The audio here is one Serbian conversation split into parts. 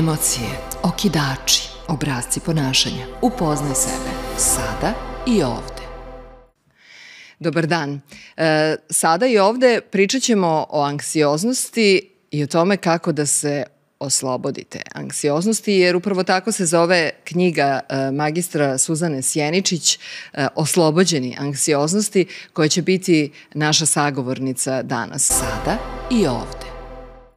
Emocije, okidači, obrasci ponašanja. Upoznaj sebe sada i ovde. Dobar dan. Sada i ovde pričat ćemo o anksioznosti i o tome kako da se oslobodite anksioznosti, jer upravo tako se zove knjiga magistra Suzane Sjeničić, Oslobođeni anksioznosti, koja će biti naša sagovornica danas, sada i ovde.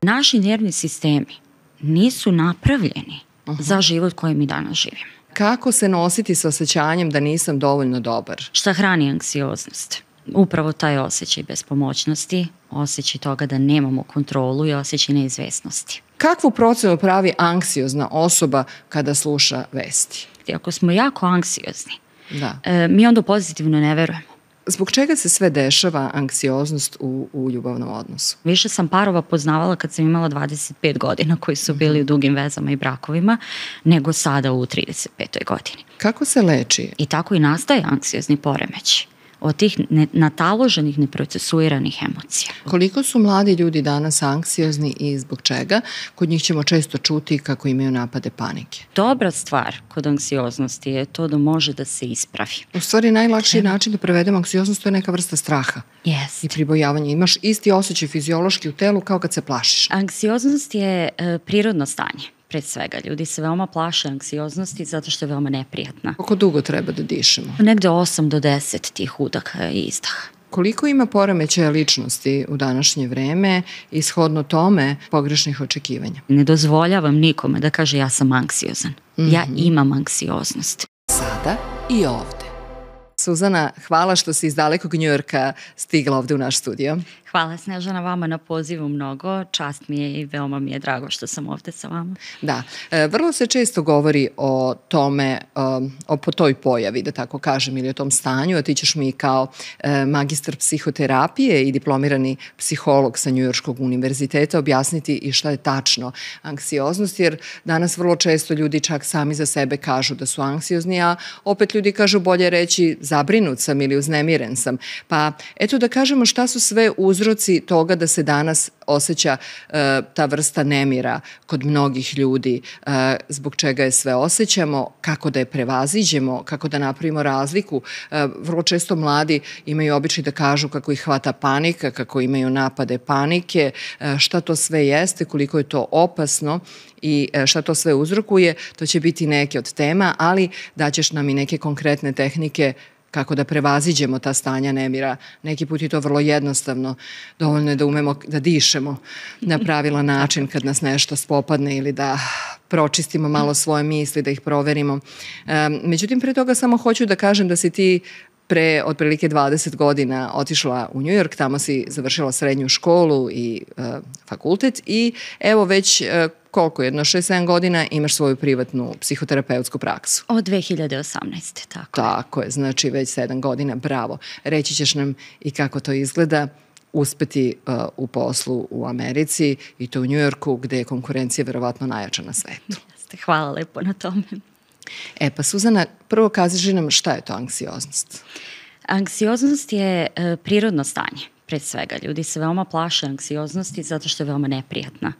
Naši nervni sistemi nisu napravljeni za život koji mi danas živimo. Kako se nositi sa osjećanjem da nisam dovoljno dobar? Šta hrani anksioznost? Upravo taj osjećaj bespomoćnosti, osjećaj toga da nemamo kontrolu i osjećaj neizvesnosti. Kakvu procenu pravi anksiozna osoba kada sluša vesti? Ako smo jako anksiozni, Da. mi onda pozitivno ne verujemo. Zbog čega se sve dešava anksioznost u ljubavnom odnosu? Više sam parova poznavala kad sam imala 25 godina koji su bili u dugim vezama i brakovima, nego sada u 35. godini. Kako se leči? I tako i nastaje anksiozni poremećaj od tih nataloženih, neprocesuiranih emocija. Koliko su mladi ljudi danas anksiozni i zbog čega? Kod njih ćemo često čuti kako imaju napade panike. Dobra stvar kod anksioznosti je to da može da se ispravi. U stvari, najlakši način da prevedemo anksioznost to je neka vrsta straha i pribojavanja. Imaš isti osjećaj fiziološki u telu kao kad se plašiš. Anksioznost je prirodno stanje. Pred svega, ljudi se veoma plaše anksioznosti zato što je veoma neprijatna. Koliko dugo treba da dišemo? Negde 8 do 10 tih udaka i izdaha. Koliko ima poremećaja ličnosti u današnje vreme i shodno tome pogrešnih očekivanja? Ne dozvoljavam nikome da kaže ja sam anksiozan. Ja imam anksioznost. Sada i ovde. Suzana, hvala što si iz dalekog Njujorka stigla ovde u naš studio. Hvala Snežana vama na pozivu mnogo. Čast mi je i veoma mi je drago što sam ovde sa vama. Da, vrlo se često govori o tome, po toj pojavi, da tako kažem, ili o tom stanju, a ti ćeš mi kao magistar psihoterapije i diplomirani psiholog sa Njujorškog univerziteta objasniti i šta je tačno anksioznost, jer danas vrlo često ljudi čak sami za sebe kažu da su anksiozni, a opet ljudi kažu bolje reći zabrinut sam ili uznemiren sam. Pa eto da kažemo šta su sve uzroci toga da se danas osjeća ta vrsta nemira kod mnogih ljudi, zbog čega je sve osjećamo, kako da je prevaziđemo, kako da napravimo razliku. Vrlo često mladi imaju običaj da kažu kako ih hvata panika, kako imaju napade panike, šta to sve jeste, koliko je to opasno i šta to sve uzrokuje. To će biti neke od tema, ali daćeš nam i neke konkretne tehnike kako da prevaziđemo ta stanja nemira. Neki put je to vrlo jednostavno. Dovoljno je da umemo da dišemo na pravilan način kad nas nešto spopadne ili da pročistimo malo svoje misli, da ih proverimo. Međutim, pre toga samo hoću da kažem da si ti pre otprilike 20 godina otišla u Njujork, tamo si završila srednju školu i fakultet i evo već koliko, jedno 6-7 godina imaš svoju privatnu psihoterapeutsku praksu. Od 2018. tako. Tako je, znači već 7 godina, bravo. Reći ćeš nam i kako to izgleda uspeti u poslu u Americi i to u Njujorku gde je konkurencija verovatno najjača na svetu. Hvala lepo na tome. Pa Suzana, prvo kaži nam šta je to anksioznost? Anksioznost je prirodno stanje. Pred svega, ljudi se veoma plaše anksioznosti zato što je veoma neprijatna.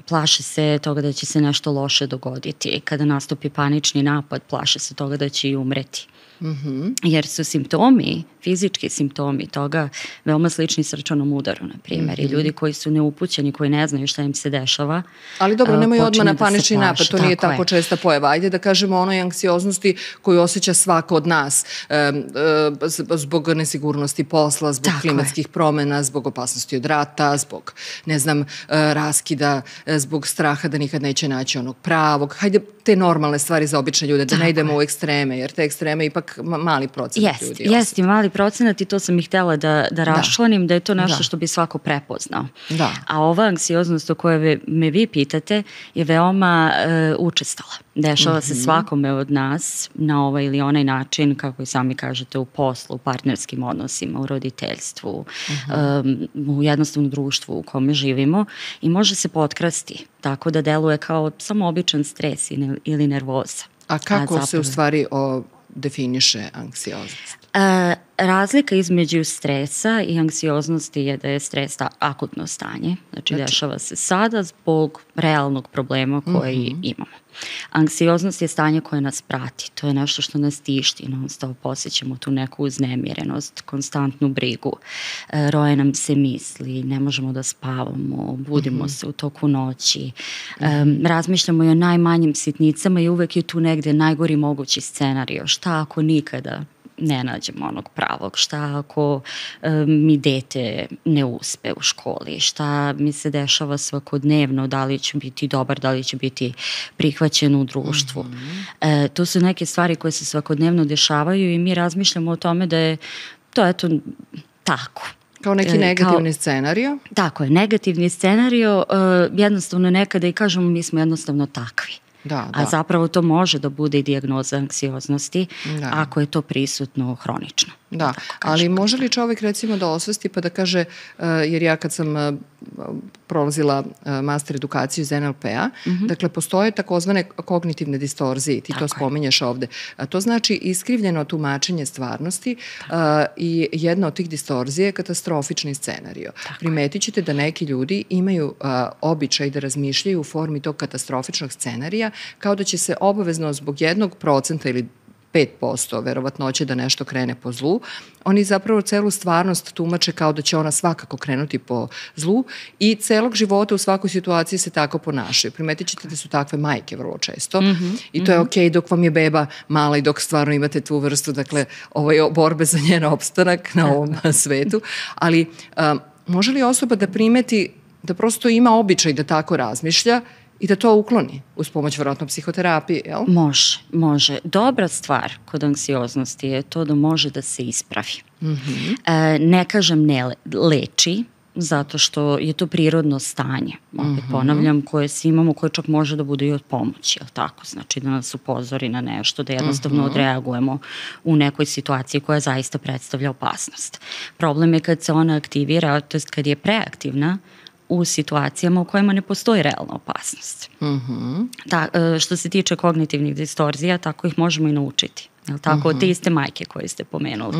Plaše se toga da će se nešto loše dogoditi. Kada nastupi panični napad, plaše se toga da će i umreti. Jer su simptomi, fizički simptomi toga veoma slični srčanom udaru, na primjer. I ljudi koji su neupućeni, koji ne znaju šta im se dešava. Ali dobro, nemoj odmah na panični napad, to nije tako česta pojava. Ajde da kažemo o onoj anksioznosti koju osjeća svako od nas zbog nesigurnosti posla, zbog klimatskih promena, zbog opasnosti od rata, zbog, ne znam, raskida, zbog straha da nikad neće naći onog pravog. Hajde, te normalne stvari za obične ljude, da ne idemo u ekstreme, jer te ekstreme ipak mali procenat ljudi. Jeste, mali procenat i to sam i htjela da raščlanim, da je to nešto što bi svako prepoznao. A ova anksioznost o kojoj me vi pitate je veoma učestala. Dešava se svakome od nas na ovaj ili onaj način, kako i sami kažete, u poslu, u partnerskim odnosima, u roditeljstvu, u jednostavnom društvu u kome živimo i može se potkrasti, tako da deluje kao samo običan stres ili nervoza. A kako se u stvari definiše anksioznost? Razlika između stresa i anksioznosti je da je stres akutno stanje, znači dešava se sada zbog realnog problema koji imamo. Anksioznost je stanje koje nas prati, to je nešto što nas tišti, non stop osjećamo tu neku uznemirenost, konstantnu brigu, roje nam se misli, ne možemo da spavamo, budimo se u toku noći, razmišljamo i o najmanjim sitnicama i uvek je tu negde najgori mogući scenario, šta ako nikada ne nađemo onog pravog, šta ako mi dete ne uspe u školi, šta mi se dešava svakodnevno, da li će biti dobar, da li će biti prihvaćen u društvu. To su neke stvari koje se svakodnevno dešavaju i mi razmišljamo o tome da je to eto tako. Kao neki negativni scenario? Tako je, negativni scenario, jednostavno nekada i kažemo mi smo jednostavno takvi. A zapravo to može da bude i dijagnoza anksioznosti ako je to prisutno hronično. Da, ali može li čovjek recimo da osvesti pa da kaže, jer ja kad sam prolazila master edukaciju iz NLP-a, dakle postoje takozvane kognitivne distorzije, ti to spominješ ovde. To znači iskrivljeno tumačenje stvarnosti i jedna od tih distorzija je katastrofični scenario. Primetit ćete da neki ljudi imaju običaj da razmišljaju u formi tog katastrofičnog scenarija kao da će se obavezno zbog 1% ili 5% verovatnoće da nešto krene po zlu. Oni zapravo celu stvarnost tumače kao da će ona svakako krenuti po zlu i celog života u svakoj situaciji se tako ponašaju. Primetit ćete da su takve majke vrlo često i to je okej dok vam je beba mala i dok stvarno imate tu vrstu, dakle, borbe za njen opstanak na ovom svetu, ali može li osoba da primeti da prosto ima običaj da tako razmišlja i da to ukloni uz pomoć vjerojatno psihoterapije, jel? Može. Dobra stvar kod anksioznosti je to da može da se ispravi. Ne kažem ne leči, zato što je to prirodno stanje, opet ponavljam, koje svi imamo, koje čak može da bude i od pomoći, jel tako? Znači da nas upozori na nešto, da jednostavno odreagujemo u nekoj situaciji koja zaista predstavlja opasnost. Problem je kad se ona aktivira, to jest kad je preaktivna, u situacijama u kojima ne postoji realna opasnost. Što se tiče kognitivnih distorzija, tako ih možemo i naučiti. Tako, te iste majke koje ste pomenuli.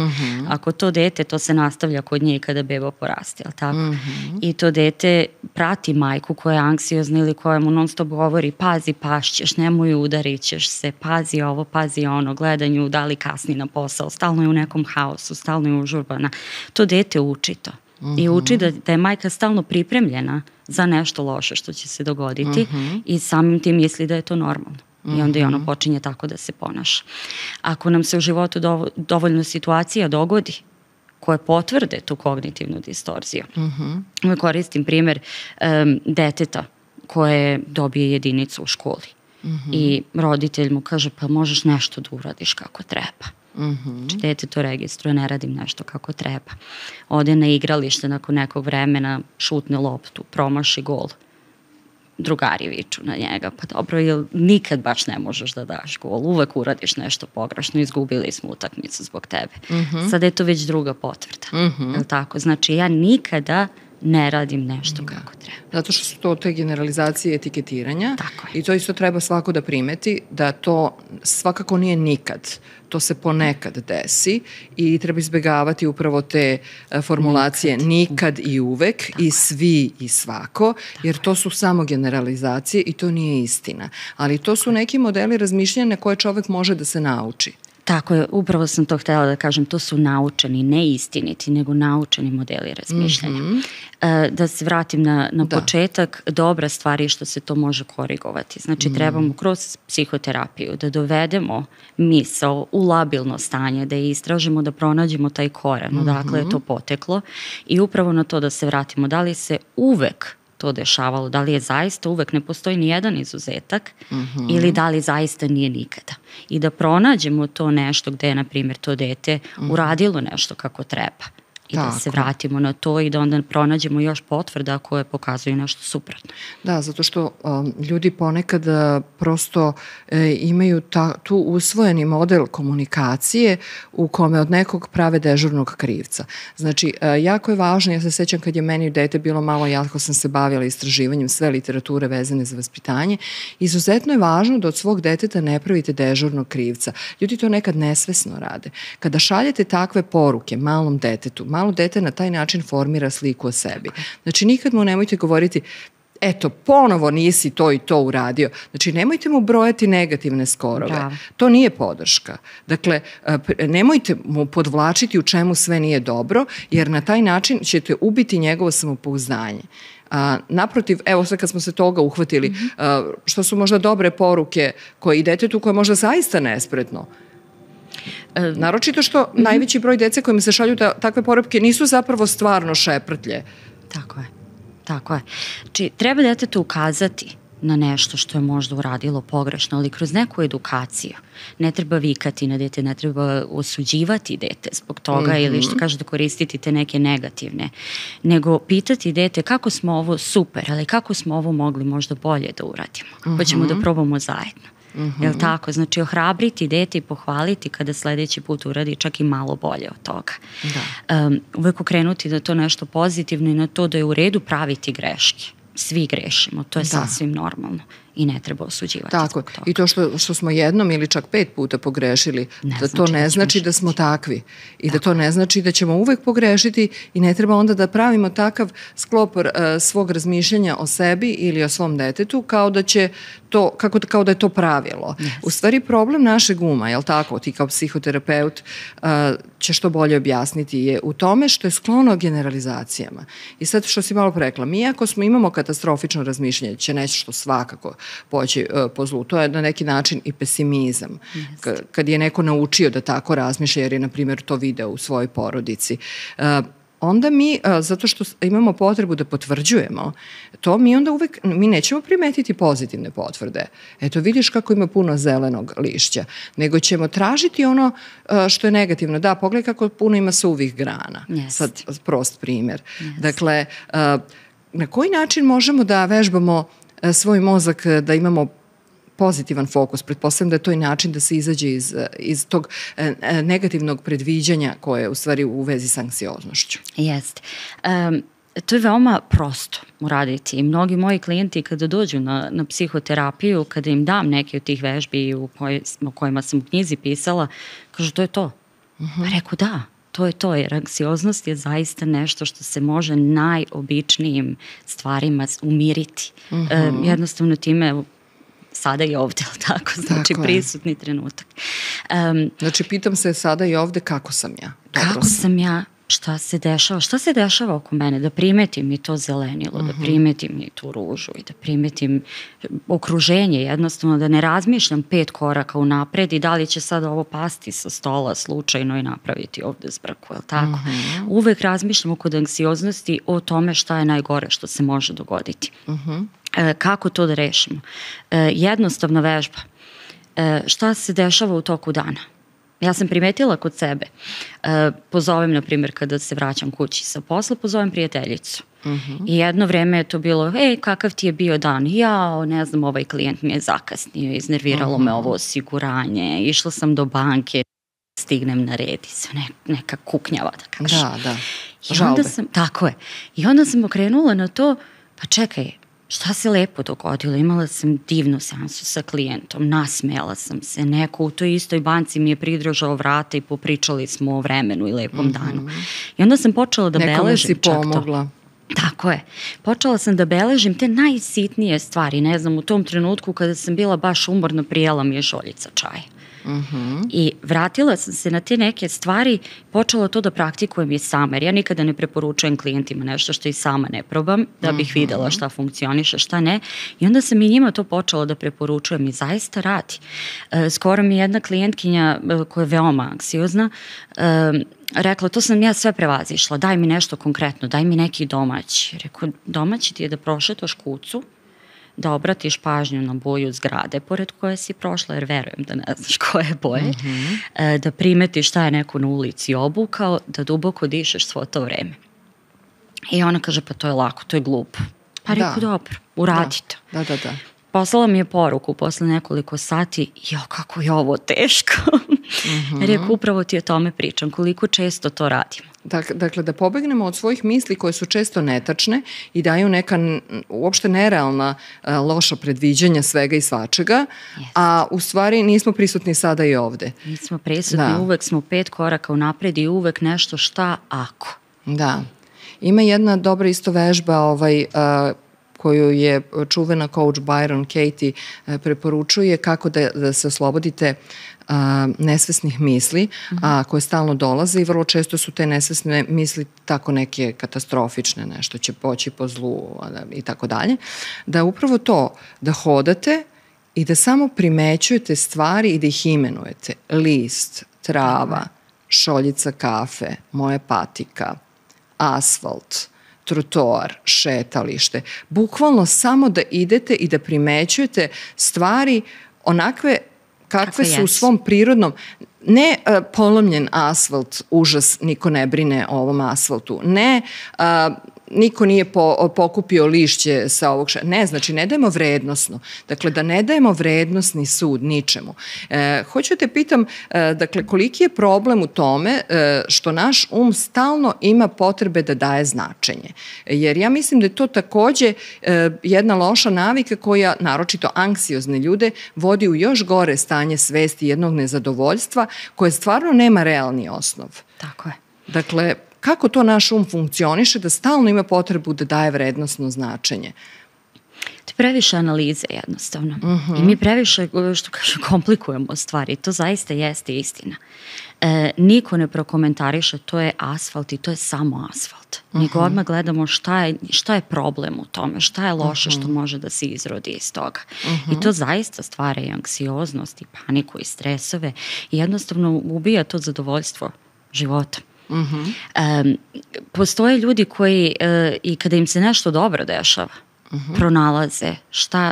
Ako to dete, to se nastavlja kod nje kada beba poraste, jel tako? I to dete prati majku koja je anksiozna ili koja mu non stop govori pazi, pašćeš, nemoj udarit ćeš se, pazi ovo, pazi ono, gledanju, da li kasni na posao, stalno je u nekom haosu, stalno je užurbana. To dete uči to. I uči da je majka stalno pripremljena za nešto loše što će se dogoditi i samim tim misli da je to normalno. I onda i ono počinje tako da se ponaša. Ako nam se u životu dovoljno situacija dogodi koje potvrde tu kognitivnu distorziju. Koristim primjer deteta koje dobije jedinicu u školi i roditelj mu kaže pa možeš nešto da uradiš kako treba. Znači dete to registruje, ne radim nešto kako treba. Ode na igralište nakon nekog vremena, šutne loptu, promaši gol. Drugari viču na njega, pa dobro, jer nikad baš ne možeš da daš gol, uvek uradiš nešto pogrešno, izgubili smo utakmicu zbog tebe. Sada je to već druga potvrda. Je li tako? Znači ja nikada ne radim nešto kako treba. Zato što su to te generalizacije etiketiranja i to isto treba svako da primeti da to svakako nije nikad. To se ponekad desi i treba izbjegavati upravo te formulacije nikad i uvek i svi i svako, jer to su samo generalizacije i to nije istina. Ali to su neki modeli razmišljanja na koje čovjek može da se nauči. Tako je, upravo sam to htjela da kažem, to su naučeni, ne istiniti, nego naučeni modeli razmišljanja. Da se vratim na početak, dobra stvar je što se to može korigovati. Znači, trebamo kroz psihoterapiju da dovedemo misao u labilno stanje, da je istražimo, da pronađemo taj koren, odakle je to poteklo i upravo na to da se vratimo. Da li se uvek to dešavalo, da li je zaista uvek, ne postoji ni jedan izuzetak ili da li zaista nije nikada. I da pronađemo to nešto gde je, na primjer, to dete uradilo nešto kako treba. i da se vratimo na to i da onda pronađemo još potvrda koje pokazuju nešto suprotno. Da, zato što ljudi ponekad prosto imaju tu usvojeni model komunikacije u kome od nekog prave dežurnog krivca. Znači, jako je važno, ja se sećam kad je meni dete bilo malo, jako sam se bavila istraživanjem sve literature vezane za vaspitanje, izuzetno je važno da od svog deteta ne pravite dežurnog krivca. Ljudi to nekad nesvesno rade. Kada šaljete takve poruke malom detetu, malo dete na taj način formira sliku o sebi. Znači, nikad mu nemojte govoriti eto, ponovo nisi to i to uradio. Znači, nemojte mu brojati negativne skorove. Bravo. To nije podrška. Dakle, nemojte mu podvlačiti u čemu sve nije dobro, jer na taj način ćete ubiti njegovo samopouzdanje. Naprotiv, evo sad kad smo se toga uhvatili, što su možda dobre poruke koje i detetu koje je možda zaista nespretno. Naročito što najveći broj dece kojima se šalju takve poruke nisu zapravo stvarno šeprtlje. Tako je. Tako je. Či treba detetu ukazati na nešto što je možda uradilo pogrešno, ali kroz neku edukaciju. Ne treba vikati na dete, ne treba osuđivati dete zbog toga ili što kažete koristiti te neke negativne, nego pitati dete kako smo ovo super, ali kako smo ovo mogli možda bolje da uradimo. Hoćemo da probamo zajedno. Jel tako? Znači, ohrabriti dete i pohvaliti kada sledeći put uradi čak i malo bolje od toga. Uvek okrenuti da to nešto pozitivno i na to da je u redu praviti greške. Svi grešimo, to je sasvim normalno i ne treba osuđivati. Tako, i to što smo jednom ili čak 5 puta pogrešili, da to ne znači da smo takvi i da to ne znači da ćemo uvek pogrešiti i ne treba onda da pravimo takav sklop svog razmišljanja o sebi ili o svom detetu kao da će to, kao da je to pravilo. U stvari problem našeg uma, jel tako, ti kao psihoterapeut će što bolje objasniti, je u tome što je sklono generalizacijama. I sad što si malo rekla, mi ako imamo katastrofično razmišljanje, će nešto svakako poći po zlu. To je na neki način i pesimizam. Kad je neko naučio da tako razmišlja, jer je, na primjer, to video u svojoj porodici, onda mi, zato što imamo potrebu da potvrđujemo, to mi onda uvek, mi nećemo primetiti pozitivne potvrde. Eto, vidiš kako ima puno zelenog lišća. Nego ćemo tražiti ono što je negativno. Da, pogledaj kako puno ima suvih grana. Sad, prost primjer. Dakle, na koji način možemo da vežbamo svoj mozak, da imamo pozitivan fokus? Pretpostavljam da je to i način da se izađe iz tog negativnog predviđanja koje je u stvari u vezi s anksioznošću. Jeste. To je veoma prosto uraditi i mnogi moji klijenti kada dođu na psihoterapiju, kada im dam neke od tih vežbi o kojima sam u knjizi pisala, kažu to je to. Reku da. To je to, jer anksioznost je zaista nešto što se može najobičnijim stvarima umiriti. Jednostavno time, sada i ovde, tako? Znači prisutni trenutak. Znači pitam se sada i ovde kako sam ja. Kako sam ja? Šta se dešava oko mene, da primetim i to zelenilo, da primetim i tu ružu i da primetim okruženje, jednostavno da ne razmišljam 5 koraka unapred i da li će sad ovo pasti sa stola slučajno i napraviti ovde zbrku, je li tako? Uvek razmišljamo kod anksioznosti o tome šta je najgore što se može dogoditi. Kako to da rešimo? Jednostavna vežba. Šta se dešava u toku dana? Ja sam primetila kod sebe, pozovem, na primjer, kada se vraćam kući sa posla, pozovem prijateljicu. I jedno vreme je to bilo, kakav ti je bio dan? Jao, ne znam, ovaj klijent mi je zakasnio, iznerviralo me ovo osiguranje, išla sam do banke, stignem na red i se neka kuknjava, da kažem. Da, žalbe. Tako je. I onda sam okrenula na to, pa čekaj, šta se lepo dogodilo? Imala sam divnu seansu sa klijentom, nasmejala sam se, neko u toj istoj banci mi je pridržao vrata i popričali smo o vremenu i lepom danu. I onda sam počela da beležim čak to. Nekome si pomogla. Tako je. Počela sam da beležim te najsitnije stvari. Ne znam, u tom trenutku kada sam bila baš umorna, prijela mi je šoljica čaja. I vratila sam se na te neke stvari, počela to da praktikujem i sama, jer ja nikada ne preporučujem klijentima nešto što i sama ne probam, da bih videla šta funkcioniše, šta ne, i onda sam i njima to počela da preporučujem i zaista radi. Skoro mi jedna klijentkinja koja je veoma anksiozna rekla, to sam ja sve prevazišla, daj mi nešto konkretno, daj mi neki domaći. Rekao, domaći ti je da prošetaš kucu, da obratiš pažnju na boju zgrade pored koje si prošla, jer verujem da ne znaš koje je boje, da primetiš šta je neko na ulici obukao, da duboko dišeš svo to vreme. I ona kaže, pa to je lako, to je glupo. Pa reku, dobro, uradi to. Da. Poslala mi je poruku posle nekoliko sati, kako je ovo teško. Reku, upravo ti o tome pričam, koliko često to radimo. Dakle, da pobegnemo od svojih misli koje su često netačne i daju neka uopšte nerealna loša predviđanja svega i svačega, a u stvari nismo prisutni sada i ovde. Nismo prisutni, uvek smo 5 koraka unapred i uvek nešto šta ako. Da. Ima jedna dobra isto vežba koju je čuvena coach Byron Katie preporučuje kako da se oslobodite nesvesnih misli koje stalno dolaze i vrlo često su te nesvesne misli tako neke katastrofične, nešto će poći po zlu i tako dalje. Da upravo to, da hodate i da samo primećujete stvari i da ih imenujete. List, trava, šoljica kafe, moja patika, asfalt, trotoar, šetalište. Bukvalno samo da idete i da primećujete stvari onakve kakve su u svom prirodnom, ne polomljen asfalt, užas, niko ne brine o ovom asfaltu, ne niko nije pokupio lišće sa ovog ne, znači ne dajemo vrednosno. Dakle, da ne dajemo vrednosni sud ničemu. Hoću te pitam, dakle, koliki je problem u tome što naš stalno ima potrebe da daje značenje. Jer ja mislim da je to takođe jedna loša navika koja, naročito anksiozne ljude, vodi u još gore stanje svesti jednog nezadovoljstva koje stvarno nema realni osnov. Tako je. Dakle, kako to naš funkcioniše da stalno ima potrebu da daje vrednosno značenje? To je previše analize jednostavno. I mi previše, što kažem, komplikujemo stvari. To zaista jeste istina. Niko ne prokomentariše, to je asfalt i to je samo asfalt. Nego odmah gledamo šta je problem u tome, šta je loše što može da se izrodi iz toga. I to zaista stvara i anksioznost i paniku i stresove i jednostavno ubija to zadovoljstvo života. Postoje ljudi koji i kada im se nešto dobro dešava, pronalaze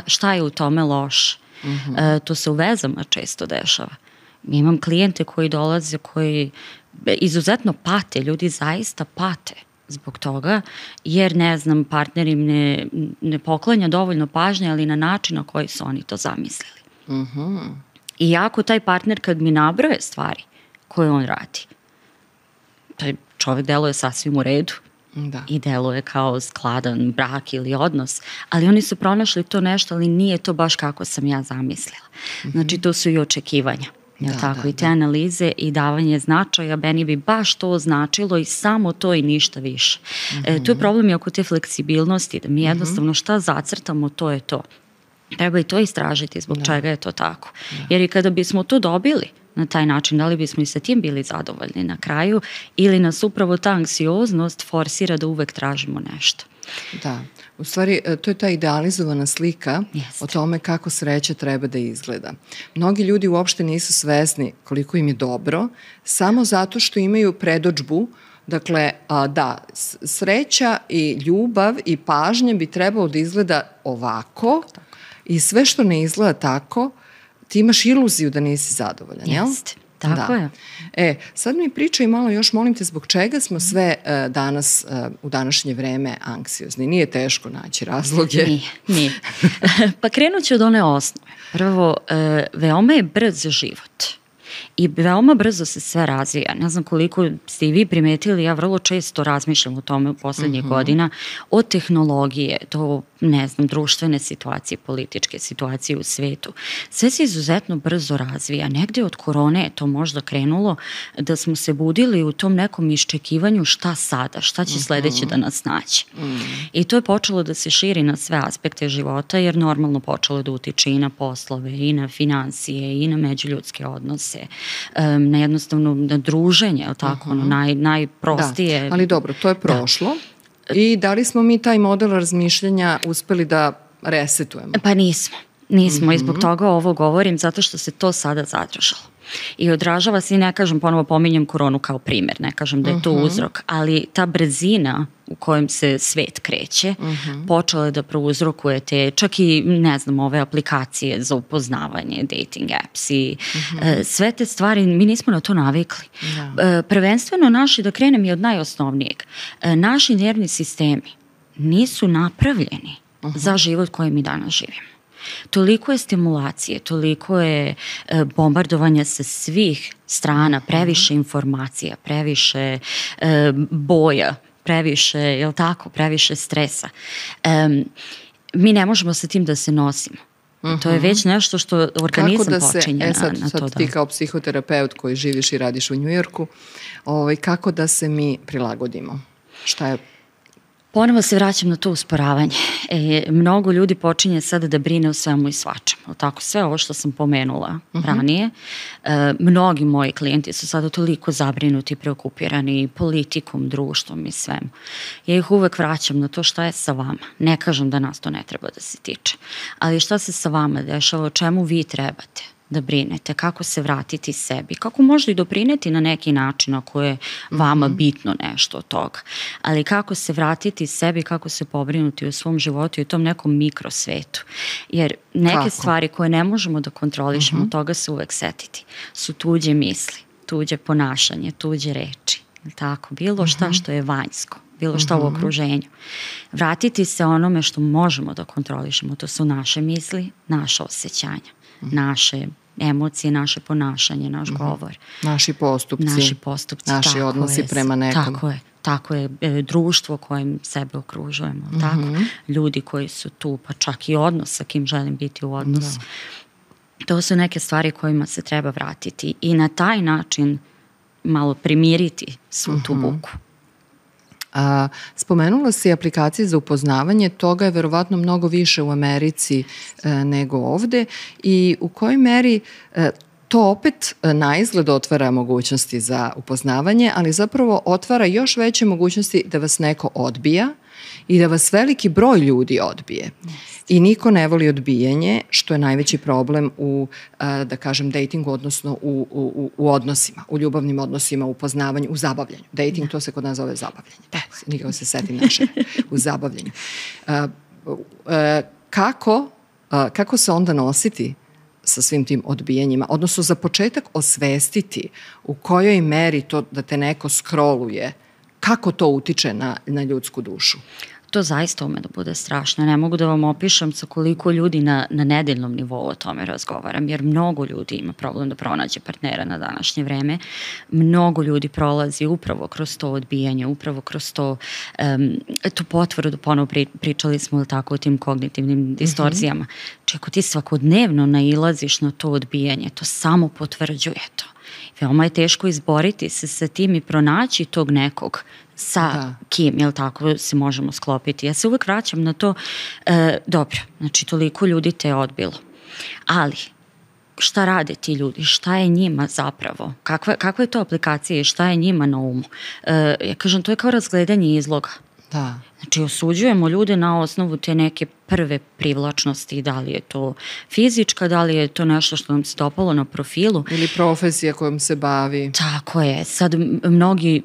šta je u tome loše. To se u vezama često dešava. Imam klijente koji dolaze, koji izuzetno pate, ljudi zaista pate zbog toga, jer ne znam, partner im ne poklanja dovoljno pažnje, ali na način na koji su oni to zamislili. I jako taj partner kad mi nabroje stvari koje on radi, taj čovjek deluje sasvim u redu i deluje kao skladan brak ili odnos, ali oni su pronašli to nešto, ali nije to baš kako sam ja zamislila. Znači, to su i očekivanja. I te analize i davanje značaja, meni bi baš to značilo i samo to i ništa više. Tu je problem i oko te fleksibilnosti, da mi jednostavno šta zacrtamo, to je to. Treba i to istražiti zbog čega je to tako. Jer i kada bismo to dobili na taj način, da li bismo i sa tim bili zadovoljni na kraju ili nas upravo ta anksioznost forsira da uvek tražimo nešto. Da, u stvari to je ta idealizovana slika o tome kako sreća treba da izgleda. Mnogi ljudi uopšte nisu svesni koliko im je dobro, samo zato što imaju predodžbu. Dakle, da, sreća i ljubav i pažnja bi trebalo da izgleda ovako i sve što ne izgleda tako, ti imaš iluziju da nisi zadovoljan, jel? Jeste, tako je. Sad mi pričaj malo još, molim te, zbog čega smo sve danas, u današnje vreme, anksiozni? Nije teško naći razloge. Nije. Pa krenut ću od one osnove. Prvo, veoma je brz život. I veoma brzo se sve razvija. Ne znam koliko ste i vi primetili, ja vrlo često razmišljam o tome u poslednjih godina, od tehnologije do, ne znam, društvene situacije, političke situacije u svetu. Sve se izuzetno brzo razvija. Negde od korone je to možda krenulo da smo se budili u tom nekom iščekivanju šta sada, šta će sledeće da nas naći. I to je počelo da se širi na sve aspekte života, jer normalno počelo da utiče i na poslove, i na financije, i na međuljudske odnose, na jednostavno na druženje, tako, najprostije. Da, ali dobro, to je prošlo. I da li smo mi taj model razmišljanja uspeli da resetujemo? Pa nismo i zbog toga ovo govorim, zato što se to sada zadržalo. I odražava se, i ne kažem, ponovo pominjem koronu kao primer, ne kažem da je to uzrok, ali ta brzina u kojem se svet kreće, počela je da prouzrokuje te, čak i, ne znam, ove aplikacije za upoznavanje, dating apps i sve te stvari, mi nismo na to navikli. Prvenstveno naši, da krenem i od najosnovnijeg, naši nervni sistemi nisu napravljeni za život koji mi danas živimo. Toliko je stimulacije, toliko je bombardovanja sa svih strana, previše informacija, previše boja, previše, jel tako, previše stresa. Mi ne možemo sa tim da se nosimo. To je već nešto što organizam počinje na to. Sad ti kao psihoterapeut koji živiš i radiš u Njujorku, kako da se mi prilagodimo? Šta je? Ponovo se vraćam na to usporavanje. Mnogo ljudi počinje sada da brine o svemu i svačemu. Tako, sve ovo što sam pomenula ranije, mnogi moji klijenti su sada toliko zabrinuti, preokupirani politikom, društvom i svem. Ja ih uvek vraćam na to šta je sa vama. Ne kažem da nas to ne treba da se tiče, ali šta se sa vama dešava, o čemu vi trebate da brinete, kako se vratiti sebi, kako možda i doprineti na neki način ako je vama bitno nešto od toga, ali kako se vratiti sebi, kako se pobrinuti u svom životu i u tom nekom mikrosvetu. Jer neke stvari koje ne možemo da kontrolišemo, toga se uvek setiti, su tuđe misli, tuđe ponašanje, tuđe reči, tako, bilo šta što je vanjsko, bilo šta u okruženju. Vratiti se onome što možemo da kontrolišemo, to su naše misli, naše osjećanja, naše emocije, naše ponašanje, naš govor. Naši postupci, naši odnosi prema nekom. Tako je, društvo kojem sebe okružujemo, tako, ljudi koji su tu, pa čak i odnos sa kim želim biti u odnosu. To su neke stvari kojima se treba vratiti i na taj način malo primiriti svu tu buku. Spomenula si aplikacije za upoznavanje, toga je verovatno mnogo više u Americi nego ovde i u kojoj meri to opet na izgled otvara mogućnosti za upoznavanje, ali zapravo otvara još veće mogućnosti da vas neko odbija i da vas veliki broj ljudi odbije. I niko ne voli odbijanje, što je najveći problem u, da kažem, datingu, odnosno u odnosima, u ljubavnim odnosima, u upoznavanju, u zabavljanju. Dating, to se kod nas zove zabavljanje. Nikako se setim naše u zabavljanju. Kako se onda nositi sa svim tim odbijanjima, odnosno za početak osvestiti u kojoj meri to da te neko scrolluje, kako to utiče na ljudsku dušu? To zaista ume da bude strašno. Ne mogu da vam opišem sa koliko ljudi na nedeljnom nivou o tome razgovaram, jer mnogo ljudi ima problem da pronađe partnera na današnje vreme. Mnogo ljudi prolazi upravo kroz to odbijanje, upravo kroz to tu potvrdu, ponovo pričali smo tako o tim kognitivnim distorzijama. Ako ti svakodnevno nailaziš na to odbijanje, to samo potvrđuje to. Veoma je teško izboriti se sa tim i pronaći tog nekog sa kim, jel tako, se možemo sklopiti. Ja se uvek vraćam na to, dobro, znači toliko ljudi te je odbilo, ali šta rade ti ljudi, šta je njima zapravo, kakva je to aplikacija i šta je njima na umu? Ja kažem, to je kao razgledanje izloga. Da. Znači, osuđujemo ljude na osnovu te neke prve privlačnosti, da li je to fizička, da li je to nešto što nam se dopalo na profilu. Ili profesija kojom se bavi. Tako je. Sad mnogi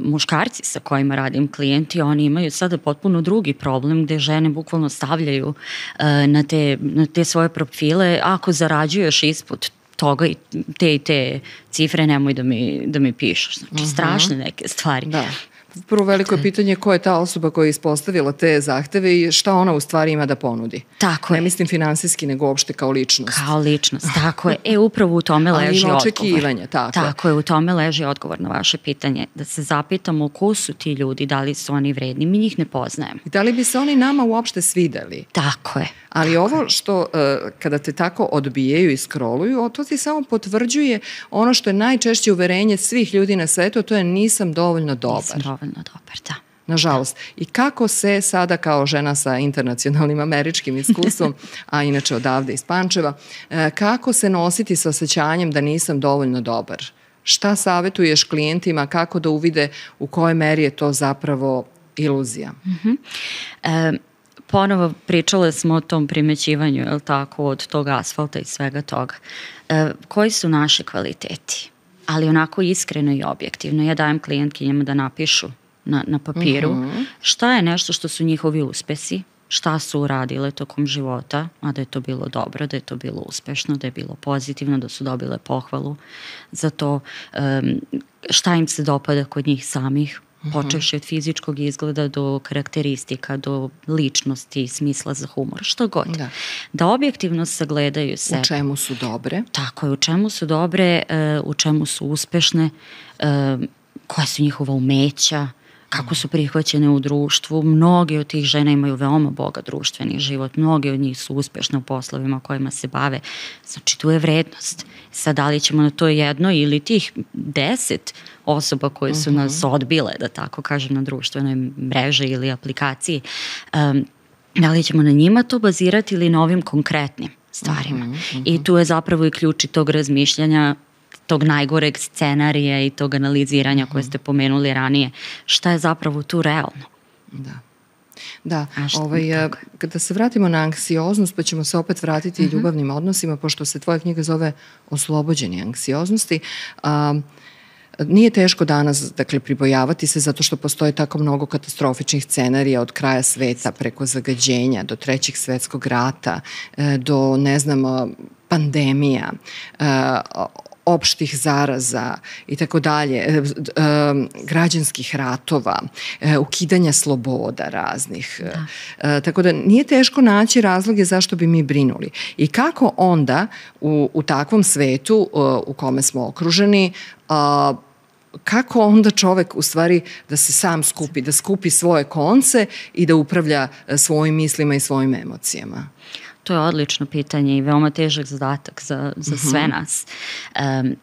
muškarci sa kojima radim klijenti, oni imaju sada potpuno drugi problem gde žene bukvalno stavljaju na te svoje profile, ako zarađuješ ispod toga i te cifre, nemoj da mi pišeš. Znači, strašne neke stvari. Da. Prvo veliko je pitanje ko je ta osoba koja je ispostavila te zahteve i šta ona u stvari ima da ponudi. Tako je. Ne mislim finansijski, nego uopšte kao ličnost. Kao ličnost, tako je. Upravo u tome leži odgovor. Ali ima očekivanja, tako. Tako je, u tome leži odgovor na vaše pitanje. Da se zapitamo ko su ti ljudi, da li su oni vredni, mi njih ne poznajemo. I da li bi se oni nama uopšte svideli? Tako je. Ali ovo što, kada te tako odbijaju i scrolluju, to ti samo potvrđuje ono što je najčešće uverenje svih ljudi na svetu, to je nisam dovoljno dobar. Nisam dovoljno dobar, da. Nažalost. I kako se sada kao žena sa internacionalnim američkim iskustvom, a inače odavde iz Pančeva, kako se nositi sa osjećanjem da nisam dovoljno dobar? Šta savjetuješ klijentima, kako da uvide u kojoj meri je to zapravo iluzija? ponovo pričale smo o tom primećivanju, je li tako, od tog asfalta i svega toga. Koji su naši kvaliteti? Ali onako iskreno i objektivno. Ja dajem klijentkinjama da napišu na papiru šta je nešto što su njihovi uspesi, šta su uradile tokom života, a da je to bilo dobro, da je to bilo uspešno, da je bilo pozitivno, da su dobile pohvalu za to, šta im se dopada kod njih samih, počevši od fizičkog izgleda do karakteristika, do ličnosti, smisla za humor, što god. Da objektivno sagledaju sebe. U čemu su dobre. Tako je, u čemu su dobre, u čemu su uspešne, koja su njihova umeća, kako su prihvaćene u društvu. Mnogi od tih žena imaju veoma bogat društveni život, mnogi od njih su uspešne u poslovima kojima se bave. Znači, tu je vrednost. Sad, da li ćemo na to jedno ili tih 10 osoba koje su nas odbile, da tako kažem, na društvenoj mreži ili aplikaciji, da li ćemo na njima to bazirati ili na ovim konkretnim stvarima. I tu je zapravo i ključ tog razmišljanja, tog najgoreg scenarija i tog analiziranja koje ste pomenuli ranije. Šta je zapravo tu realno? Da, kada se vratimo na anksioznost, pa ćemo se opet vratiti ljubavnim odnosima, pošto se tvoja knjiga zove Oslobođeni anksioznosti, nije teško danas, dakle, pribojavati se zato što postoje tako mnogo katastrofičnih scenarija od kraja sveta preko zagađenja do Trećeg svetskog rata, do, ne znam, pandemija, opštih zaraza i tako dalje, građanskih ratova, ukidanja sloboda raznih. Tako da nije teško naći razloge zašto bi mi brinuli. I kako onda u takvom svetu u kome smo okruženi, kako onda čovek u stvari da se sam skupi, da skupi svoje konce i da upravlja svojim mislima i svojim emocijama? To je odlično pitanje i veoma težak zadatak za sve nas,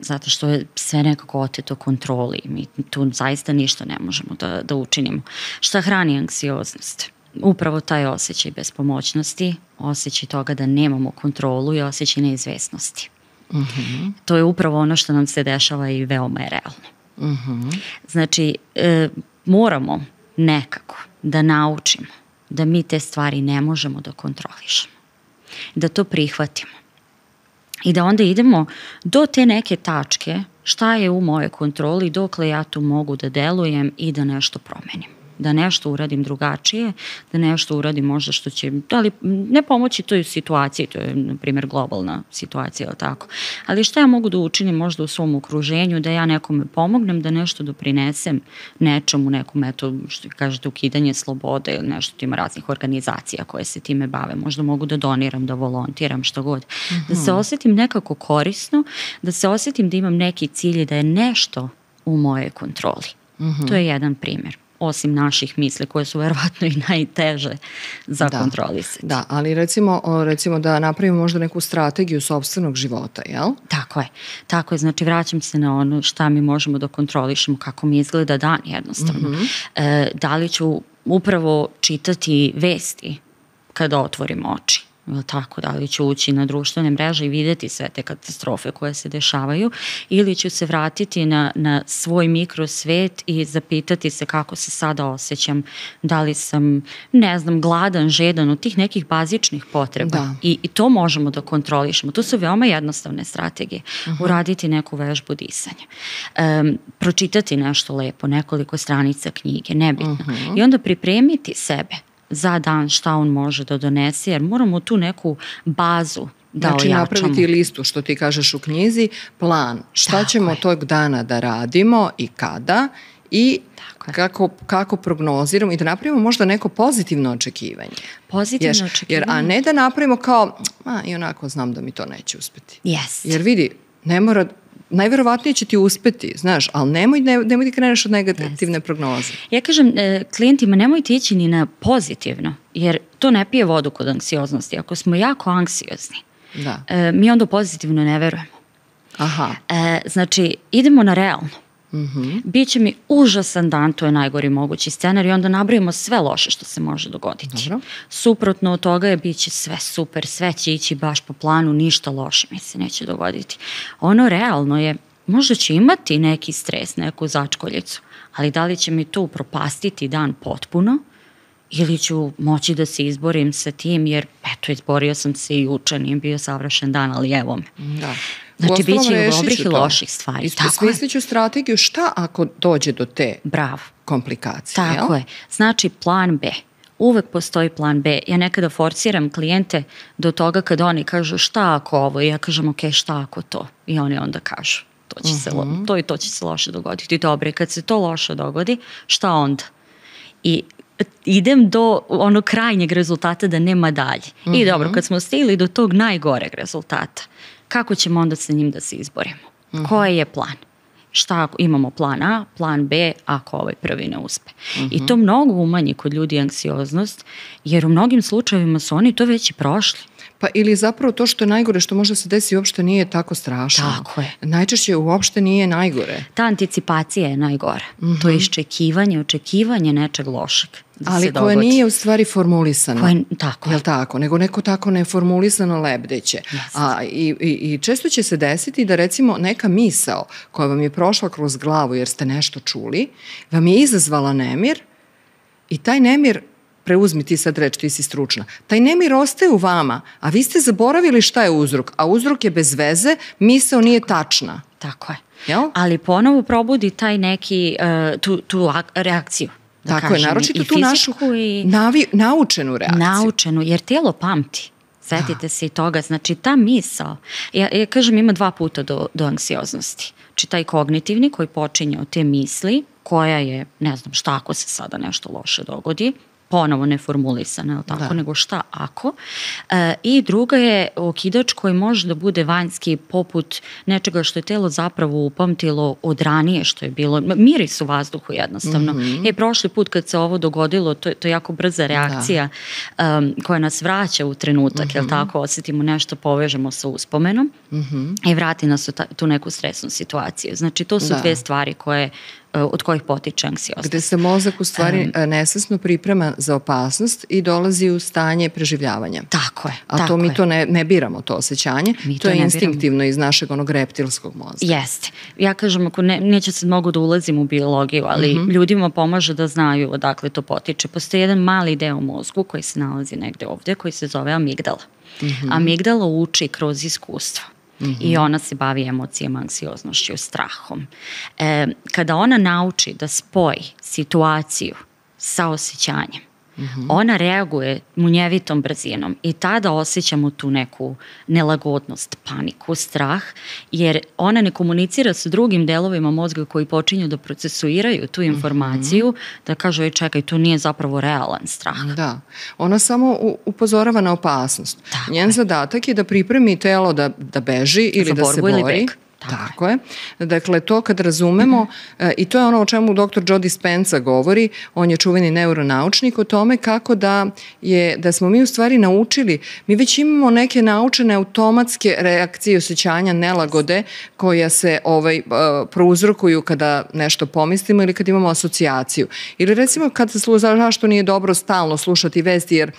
zato što je sve nekako oteto kontroli. Mi tu zaista ništa ne možemo da učinimo. Šta hrani anksioznost? Upravo taj osjećaj bespomoćnosti, osjećaj toga da nemamo kontrolu i osjećaj neizvesnosti. To je upravo ono što nam se dešava i veoma je realno. Znači, moramo nekako da naučimo da mi te stvari ne možemo da kontrolišemo, da to prihvatimo i da onda idemo do te neke tačke šta je u mojoj kontroli dokle ja tu mogu da delujem i da nešto promenim. Da nešto uradim drugačije, da nešto uradim možda što će, ali ne pomoći toj situaciji, to je, na primjer, globalna situacija, ali tako. Ali šta ja mogu da učinim možda u svom okruženju, da ja nekome pomognem, da nešto doprinesem nečemu, nekom, eto, što kažete, ukidanje slobode ili nešto, ima raznih organizacija koje se time bave. Možda mogu da doniram, da volontiram, što god. Da se osjetim nekako korisno, da se osjetim da imam neki cilj i da je nešto u mojoj kontroli. To je jedan primjer. Osim naših misli koje su verovatno i najteže za kontrolisati. Da, ali recimo da napravimo možda neku strategiju sopstvenog života, jel? Tako je, znači vraćam se na ono šta mi možemo da kontrolišemo, kako mi izgleda dan jednostavno. Da li ću upravo čitati vesti kada otvorim oči? Tako, da li ću ući na društvene mreže i vidjeti sve te katastrofe koje se dešavaju ili ću se vratiti na svoj mikrosvet i zapitati se kako se sada osjećam, da li sam, ne znam, gladan, žedan, od tih nekih bazičnih potreba. I to možemo da kontrolišemo. To su veoma jednostavne strategije. Uraditi neku vežbu disanja. Pročitati nešto lepo, nekoliko stranica knjige, nebitno. I onda pripremiti sebe za dan šta on može da donese, jer moramo tu neku bazu da ojačamo. Znači napraviti listu, što ti kažeš u knjizi, plan, šta ćemo tog dana da radimo i kada i kako prognoziramo i da napravimo možda neko pozitivno očekivanje. A ne da napravimo kao, i onako znam da mi to neće uspeti. Jer vidi, ne mora, najverovatnije će ti uspeti, znaš, ali nemoj da kreneš od negativne prognoze. Ja kažem klijentima, nemojte ići ni na pozitivno, jer to ne pije vodu kod anksioznosti. Ako smo jako anksiozni, mi onda pozitivno ne verujemo. Znači, idemo na realno. Biće mi užasan dan, to je najgori mogući scenar i onda nabrojimo sve loše što se može dogoditi. Suprotno od toga je bit će sve super, sve će ići baš po planu, ništa loše mi se neće dogoditi. Ono realno je, možda će imati neki stres, neku začkoljicu, ali da li će mi to upropastiti dan potpuno ili ću moći da se izborim sa tim, jer eto, izborio sam se i juče, nije bio savršen dan, ali evo me. Da. Znači, bit će i dobrih i loših stvari. Smislit ću strategiju šta ako dođe do te komplikacije. Tako je. Znači, plan B. Uvek postoji plan B. Ja nekada forciram klijente do toga kad oni kažu šta ako ovo, i ja kažem ok, šta ako to, i oni onda kažu to će se loše dogoditi. Dobro, kad se to loše dogodi, šta onda? I idem do onog krajnjeg rezultata da nema dalje. I dobro, kad smo stigli do tog najgoreg rezultata, kako ćemo onda sa njim da se izborimo? Koji je plan? Šta ako imamo plan A, plan B, ako ovaj prvi ne uspe. I to mnogo umanji kod ljudi anksioznost, jer u mnogim slučajevima su oni to već i prošli. Pa ili zapravo to što je najgore, što možda se desi, uopšte nije tako strašno. Tako je. Najčešće uopšte nije najgore. Ta anticipacija je najgora. To je očekivanje nečeg lošeg. Ali koje nije u stvari formulisano. Tako. Jel tako? Nego neko tako neformulisano lebdeće. I često će se desiti da recimo neka misao koja vam je prošla kroz glavu jer ste nešto čuli, vam je izazvala nemir i taj nemir, preuzmi ti sad reč, ti si stručna, taj nemir ostaje u vama, a vi ste zaboravili šta je uzrok, a uzrok je bez veze, misao nije tačna. Tako je. Jel? Ali ponovo probudi taj neki, tu reakciju. Tako je, naročito tu našu naučenu reakciju. Naučenu, jer tijelo pamti. Sjetite se i toga. Znači, ta misao, ja kažem, ima 2 puta do anksioznosti. Znači, taj kognitivni koji počinje od te misli, koja je, ne znam, šta ako se sada nešto loše dogodi, ponovo neformulisana, nego šta ako. I druga je okidač koji može da bude vanjski, poput nečega što je telo zapravo upamtilo od ranije što je bilo. Miris u vazduhu jednostavno. Prošli put kad se ovo dogodilo, to je jako brza reakcija koja nas vraća u trenutak, jel tako, osjetimo nešto, povežemo sa uspomenom i vrati nas u tu neku stresnu situaciju. Znači, to su 2 stvari od kojih potiče anksioznost. Gde se mozak u stvari nesvesno priprema za opasnost i dolazi u stanje preživljavanja. Tako je. A mi to ne biramo, to osjećanje. To je instinktivno iz našeg onog reptilskog mozga. Jeste. Ja kažem, ako neće se mnogo da ulazim u biologiju, ali ljudima pomaže da znaju odakle to potiče. Postoji jedan mali deo u mozgu koji se nalazi negde ovde, koji se zove amigdala. Amigdala uči kroz iskustvo. I ona se bavi emocijama, anksioznošću, strahom. Kada ona nauči da spoji situaciju sa osjećanjem, ona reaguje munjevitom brzinom i tada osjećamo tu neku nelagodnost, paniku, strah, jer ona ne komunicira sa drugim delovima mozga koji počinju da procesuiraju tu informaciju, da kažu, čekaj, to nije zapravo realan strah. Da, ona samo upozorava na opasnost. Njen zadatak je da pripremi telo da beži ili da se bori. Tako je. Dakle, to kad razumemo, i to je ono o čemu dr. Joe Dispenza govori, on je čuveni neuronaučnik, o tome kako da smo mi u stvari naučili, mi već imamo neke naučene automatske reakcije, osjećanja, nelagode koja se prouzrokuju kada nešto pomislimo ili kad imamo asocijaciju. Ili recimo kad se zašto nije dobro stalno slušati vesti, jer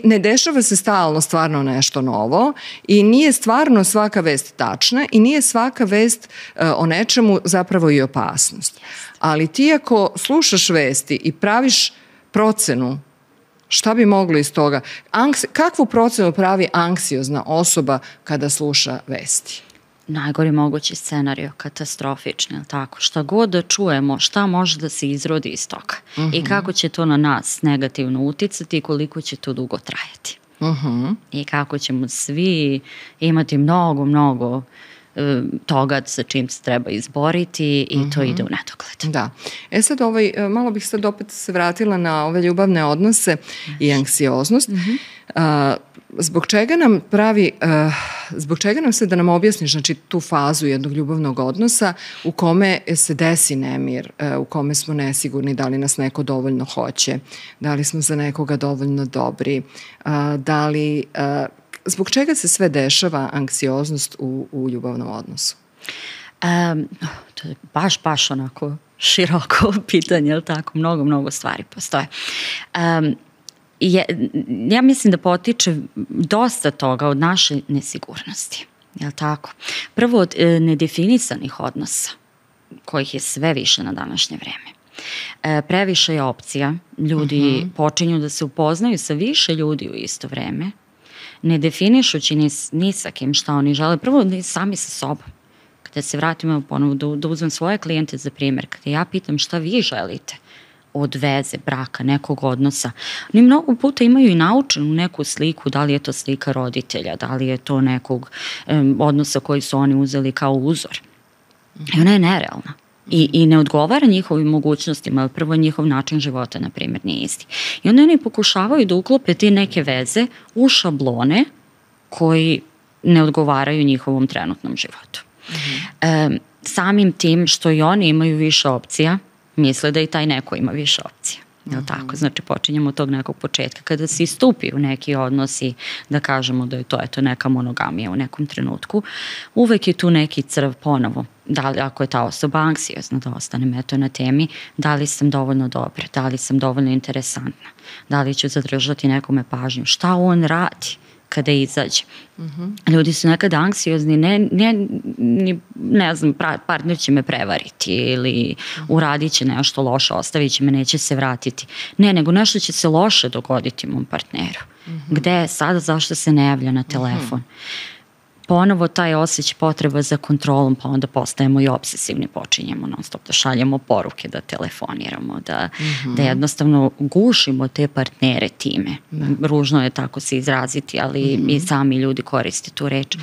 ne dešava se stalno stvarno nešto novo i nije stvarno svaka vest tačna i nije svaka vest o nečemu zapravo i opasnost. Ali ti ako slušaš vesti i praviš procenu, šta bi moglo iz toga? Kakvu procenu pravi anksiozna osoba kada sluša vesti? Najgori mogući scenario, katastrofični, ili tako? Šta god da čujemo, šta može da se izrodi iz toga? I kako će to na nas negativno uticati i koliko će to dugo trajati? I kako ćemo svi imati mnogo toga sa čim se treba izboriti i to ide u nedogled. Da. Sad malo bih sad opet se vratila na ove ljubavne odnose i anksioznost. Zbog čega nam se, da nam objasniš, znači tu fazu jednog ljubavnog odnosa u kome se desi nemir, u kome smo nesigurni da li nas neko dovoljno hoće, da li smo za nekoga dovoljno dobri, zbog čega se sve dešava anksioznost u ljubavnom odnosu? To je baš onako široko pitanje, ali tako, mnogo stvari postoje. Ja mislim da potiče dosta toga od naše nesigurnosti, jel tako? Prvo od nedefinisanih odnosa, kojih je sve više na današnje vreme. Previše je opcija, ljudi počinju da se upoznaju sa više ljudi u isto vreme, ne definišući ni sa kim šta oni žele, prvo sami sa sobom. Kada se vratimo ponovo, da uzmem svoje klijente za primjer, kada ja pitam šta vi želite od veze, braka, nekog odnosa, oni mnogo puta imaju i naučenu neku sliku, da li je to slika roditelja, da li je to nekog odnosa koji su oni uzeli kao uzor. I ona je nerealna. I ne odgovara njihovim mogućnostima, ali prvo njihov način života, na primjer, nije isti. I onda oni pokušavaju da uklope te neke veze u šablone koji ne odgovaraju njihovom trenutnom životu. Samim tim što i oni imaju više opcija, misle da i taj neko ima više opcija. Jel tako? Znači počinjemo od tog nekog početka. Kada se istupi u neki odnos i da kažemo da je to neka monogamija u nekom trenutku, uvek je tu neki crv ponovo. Da li ako je ta osoba anksiozna, da ostanem na temi, da li sam dovoljno dobra, da li sam dovoljno interesantna, da li ću zadržati nekome pažnju, šta on radi kada izađe. Ljudi su nekada anksiozni, ne znam, partner će me prevariti ili uradit će nešto loše, ostavit će me, neće se vratiti. Ne, nego nešto će se loše dogoditi mom partneru. Gde je sada, zašto se ne javlja na telefon? Ponovo taj osjećaj potreba za kontrolom, pa onda postajemo i obsesivni, počinjemo non stop da šaljemo poruke, da telefoniramo, da jednostavno gušimo te partnere time. Ružno je tako se izraziti, ali i sami ljudi koriste tu reč.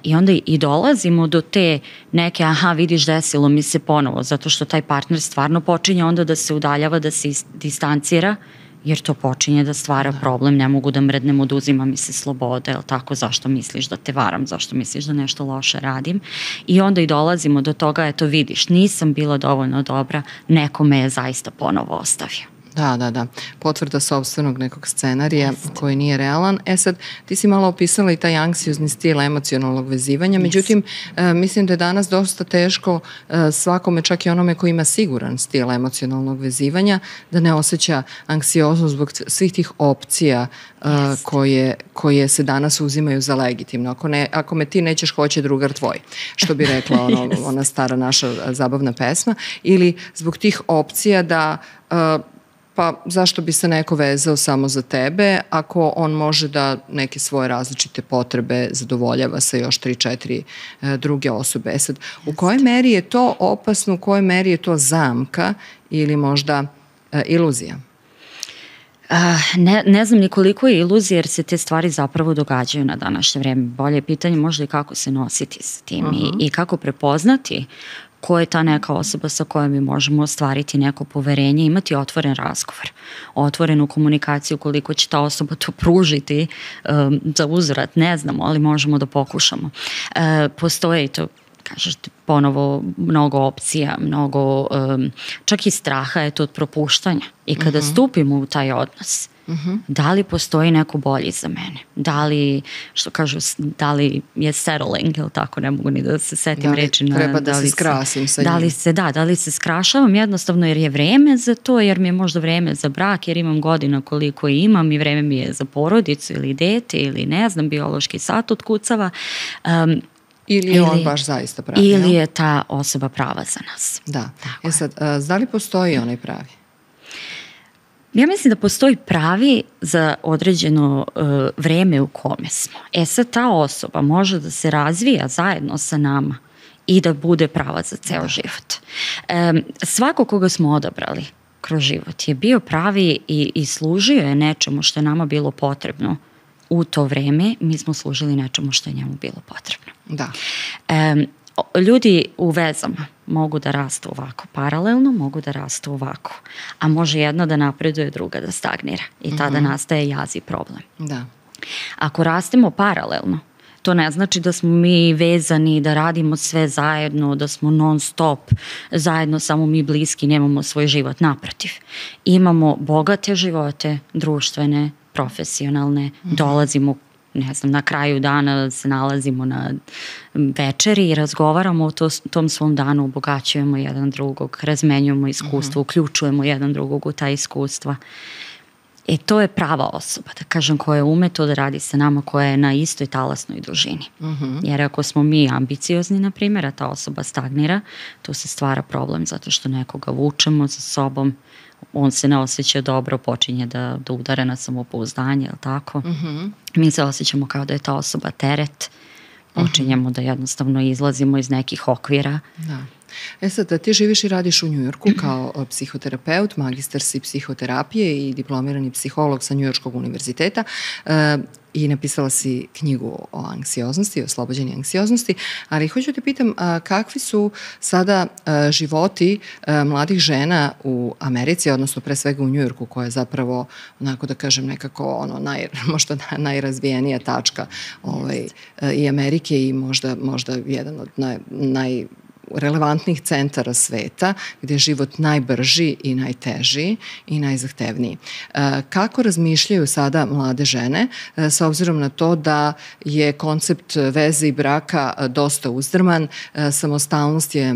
I onda i dolazimo do te neke, vidiš, desilo mi se ponovo, zato što taj partner stvarno počinje onda da se udaljava, da se distancira, jer to počinje da stvara problem, ne mogu da mrdnem, oduzima mi se sloboda, jel tako, zašto misliš da te varam, zašto misliš da nešto loše radim, i onda i dolazimo do toga, eto vidiš, nisam bila dovoljno dobra, neko me je zaista ponovo ostavio. Da. Potvrda sopstvenog nekog scenarija koji nije realan. Sad, ti si malo opisala i taj anksiozni stil emocionalnog vezivanja, međutim, mislim da je danas dosta teško svakome, čak i onome koji ima siguran stil emocionalnog vezivanja, da ne osjeća anksioznost zbog svih tih opcija koje se danas uzimaju za legitimno. Ako me ti nećeš, hoće drugar tvoj, što bi rekla ona stara naša zabavna pesma, ili zbog tih opcija da pa zašto bi se neko vezao samo za tebe ako on može da neke svoje različite potrebe zadovoljava sa još 3-4 druge osobe. Sad, u kojoj meri je to opasno, u kojoj meri je to zamka ili možda iluzija? Ne znam ni koliko je iluzija, jer se te stvari zapravo događaju na današnje vreme. Bolje je pitanje možda i kako se nositi s tim i kako prepoznati ko je ta neka osoba sa kojom mi možemo ostvariti neko poverenje, imati otvoren razgovor, otvorenu komunikaciju, koliko će ta osoba to pružiti za uzvrat, ne znamo, ali možemo da pokušamo. Postoje i to, kažeš, ponovo mnogo opcija, mnogo, čak i straha je to od propuštanja. I kada stupimo u taj odnos, da li postoji neko bolji za mene? Da li, što kažu, da li je settling, ili tako, ne mogu ni da se setim reči. Treba da se skrasim sa njim. Da li se skrašavam jednostavno jer je vreme za to, jer mi je možda vreme za brak, jer imam godina koliko imam i vreme mi je za porodicu ili dete ili ne znam, biološki sat otkucava. Ili je on baš zaista pravi. Ili je ta osoba prava za nas. Da. Sad, da li postoji onaj pravi? Ja mislim da postoji pravi za određeno vreme u kome smo. Sad ta osoba može da se razvija zajedno sa nama i da bude prava za ceo život. Svako koga smo odabrali kroz život je bio pravi i služio je nečemu što je nama bilo potrebno. U to vreme mi smo služili nečemu što je njemu bilo potrebno. Da. Ljudi u vezama mogu da rastu ovako paralelno, mogu da rastu ovako, a može jedna da napreduje, druga da stagnira i tada nastaje jaz i problem. Da. Ako rastemo paralelno, to ne znači da smo mi vezani, da radimo sve zajedno, da smo non stop zajedno, samo mi bliski, nemamo svoj život. Naprotiv, imamo bogate živote, društvene, profesionalne, dolazimo, ne znam, na kraju dana se nalazimo na večeri i razgovaramo o tom svom danu, obogaćujemo jedan drugog, razmenjujemo iskustvo, uključujemo jedan drugog u ta iskustva. To je prava osoba, da kažem, koja ume to da radi sa nama, koja je na istoj talasnoj dužini. Jer ako smo mi ambiciozni, na primjer, a ta osoba stagnira, tu se stvara problem zato što nekoga vučemo za sobom, on se ne osjeća dobro, počinje da udara na samopouzdanje, je li tako? Mi se osjećamo kao da je ta osoba teret, počinjemo da jednostavno izlazimo iz nekih okvira. Da. Sad, ti živiš i radiš u Njujorku kao psihoterapeut, magistar si psihoterapije i diplomirani psiholog sa Njujorškog univerziteta i napisala si knjigu o anksioznosti, o oslobođenju anksioznosti, ali hoću te pitam kakvi su sada životi mladih žena u Americi, odnosno pre svega u Njujorku, koja je zapravo, onako da kažem, nekako možda najrazvijenija tačka i Amerike i možda jedan od relevantnih centara sveta, gdje je život najbrži i najteži i najzahtevniji. Kako razmišljaju sada mlade žene, s obzirom na to da je koncept veze i braka dosta uzdrman, samostalnost je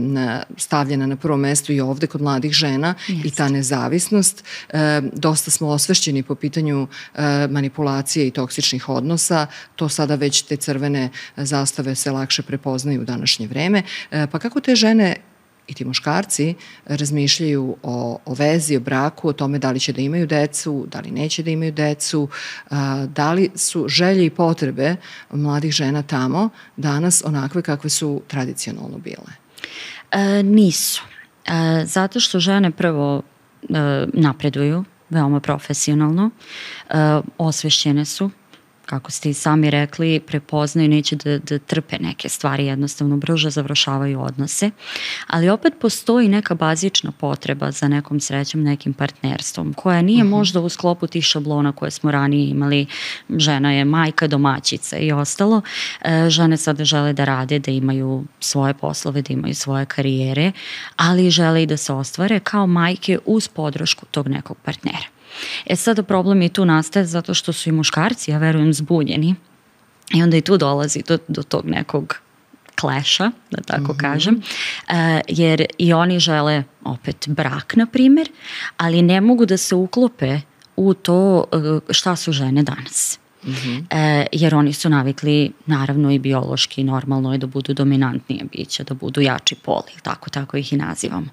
stavljena na prvo mesto i ovde kod mladih žena i ta nezavisnost. Dosta smo osvešćeni po pitanju manipulacije i toksičnih odnosa. To sada već te crvene zastave se lakše prepoznaju u današnje vreme. Pa kako te žene i ti muškarci razmišljaju o vezi, o braku, o tome da li će da imaju decu, da li neće da imaju decu, da li su želje i potrebe mladih žena tamo danas onakve kakve su tradicionalno bile? Nisu. Zato što žene prvo napreduju veoma profesionalno, osvešćene su, kako ste i sami rekli, prepoznaju, neće da trpe neke stvari, jednostavno brže završavaju odnose, ali opet postoji neka bazična potreba za nekom srećom, nekim partnerstvom, koja nije možda u sklopu tih šablona koje smo ranije imali. Žena je majka, domaćica i ostalo. Žene sada žele da rade, da imaju svoje poslove, da imaju svoje karijere, ali žele i da se ostvare kao majke uz podršku tog nekog partnera. Sada problem i tu nastaje zato što su i muškarci, ja verujem, zbunjeni i onda i tu dolazi do tog nekog kleša, da tako kažem, jer i oni žele opet brak, na primjer, ali ne mogu da se uklope u to šta su žene danas. Jer oni su navikli, naravno i biološki, normalno je da budu dominantnije bića, da budu jači pol, tako ih i nazivamo.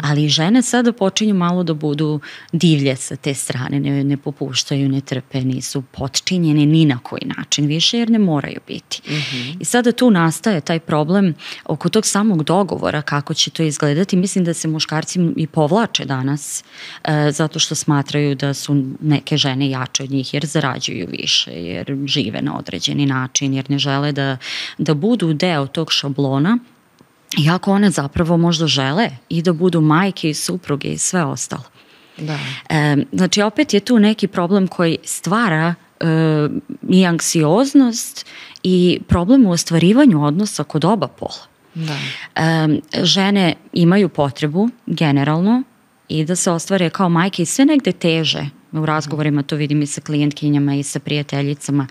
Ali žene sada počinju malo da budu divlje sa te strane, ne popuštaju, ne trpe, nisu potčinjene ni na koji način više, jer ne moraju biti. I sada tu nastaje taj problem oko tog samog dogovora, kako će to izgledati. Mislim da se muškarci i povlače danas, zato što smatraju da su neke žene jače od njih, jer zarađuju više, jer žive na određeni način, jer ne žele da budu deo tog šablona, iako one zapravo možda žele i da budu majke i supruge i sve ostalo. Znači, opet je tu neki problem koji stvara i anksioznost i problem u ostvarivanju odnosa kod oba pola. Žene imaju potrebu, generalno, i da se ostvare kao majke i sve negde teže. U razgovorima to vidim i sa klijentkinjama i sa prijateljicama.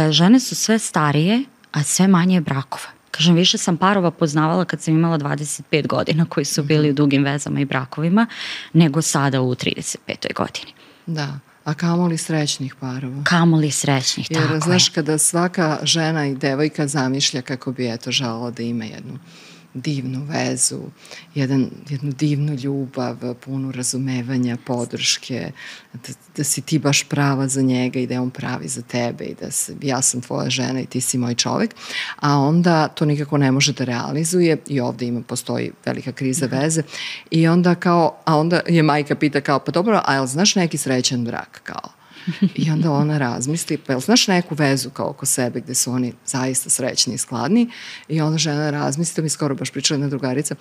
Žene su sve starije, a sve manje je brakova. Kažem, više sam parova poznavala kad sam imala 25 godina koji su bili u dugim vezama i brakovima, nego sada u 35. godini. Da, a kamoli srećnih parova. Kamoli srećnih, tako je. Jer, znaš, kada svaka žena i devojka zamišlja kako bi želala da ima jednu divnu vezu, jednu divnu ljubav, punu razumevanja, podrške, da si ti baš prava za njega i da je on pravi za tebe i da ja sam tvoja žena i ti si moj čovek, a onda to nikako ne može da realizuje i ovde postoji velika kriza veze i onda onda je majka pita kao, pa dobro, a jel znaš neki srećan brak kao? I onda ona razmisli, pa jel znaš neku vezu kao oko sebe gde su oni zaista srećni i skladni? I onda žena razmisli, to mi skoro baš pričala jedna drugarica,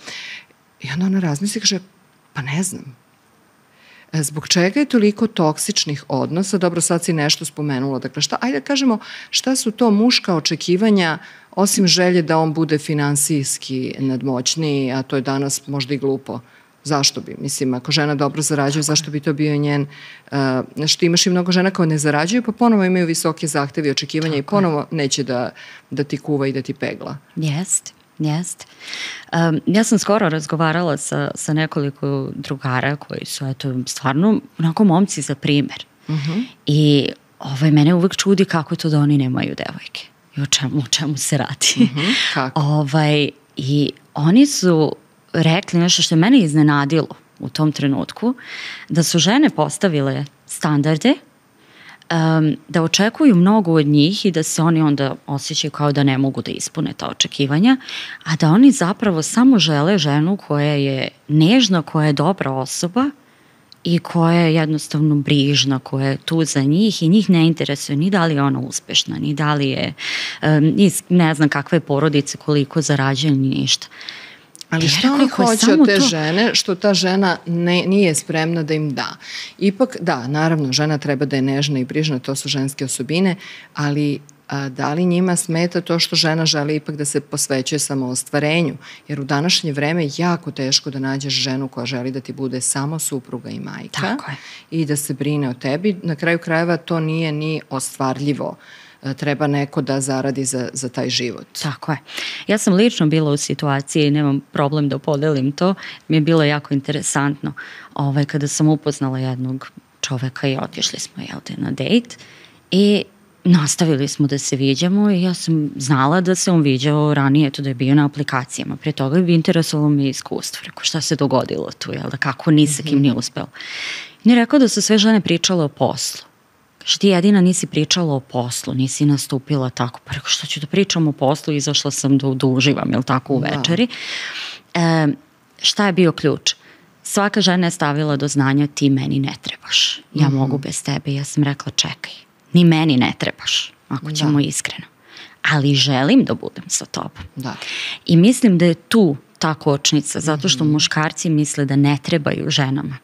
i onda ona razmisli i kaže, pa ne znam. Zbog čega je toliko toksičnih odnosa? Dobro, sad si nešto spomenula. Dakle, ajde da kažemo, šta su to muška očekivanja osim želje da on bude finansijski nadmoćniji, a to je danas možda i glupo. Zašto bi? Mislim, ako žena dobro zarađuje, zašto bi to bio njen... Znači, imaš i mnogo žena koje ne zarađuju, pa ponovo imaju visoke zahteve i očekivanja i ponovo neće da ti kuva i da ti pegla. Jeste. Ja sam skoro razgovarala sa nekoliko drugara koji su stvarno onako momci za primer. I mene uvek čudi kako je to da oni nemaju devojke i o čemu se radi. Kako? I oni su rekli nešto što je mene iznenadilo u tom trenutku, da su žene postavile standarde, da očekuju mnogo od njih i da se oni onda osjećaju kao da ne mogu da ispune ta očekivanja, a da oni zapravo samo žele ženu koja je nežna, koja je dobra osoba i koja je jednostavno brižna, koja je tu za njih i njih ne interesuje ni da li je ona uspešna, ni da li je, ne znam kakve porodice, koliko zarađuje, ni ništa. Ali šta oni hoće od te žene što ta žena nije spremna da im da? Ipak, da, naravno, žena treba da je nežna i brižna, to su ženske osobine, ali da li njima smeta to što žena želi ipak da se posvećuje samoostvarenju? Jer u današnje vreme je jako teško da nađeš ženu koja želi da ti bude samo supruga i majka i da se brine o tebi. Na kraju krajeva to nije ni ostvarljivo. Treba neko da zaradi za taj život. Tako je. Ja sam lično bila u situaciji, nemam problem da podelim to, mi je bilo jako interesantno kada sam upoznala jednog čoveka i otišli smo na dejt i nastavili smo da se viđamo i ja sam znala da se on viđao ranije, to da je bio na aplikacijama. Prije toga bi interesovalo mi iskustvo. Rekao, šta se dogodilo tu, kako ni sa kim nije uspeo. I rekao da su sve žene pričale o poslu. Što ti jedina nisi pričala o poslu, nisi nastupila tako, pa rekao što ću da pričam o poslu, izašla sam da uživam, u večeri. Šta je bio ključ? Svaka žena je stavila do znanja ti meni ne trebaš, ja mogu bez tebe. Ja sam rekla čekaj, ni meni ne trebaš, ako ćemo iskreno, ali želim da budem sa tobom. I mislim da je tu ta kočnica, zato što muškarci misle da ne trebaju ženama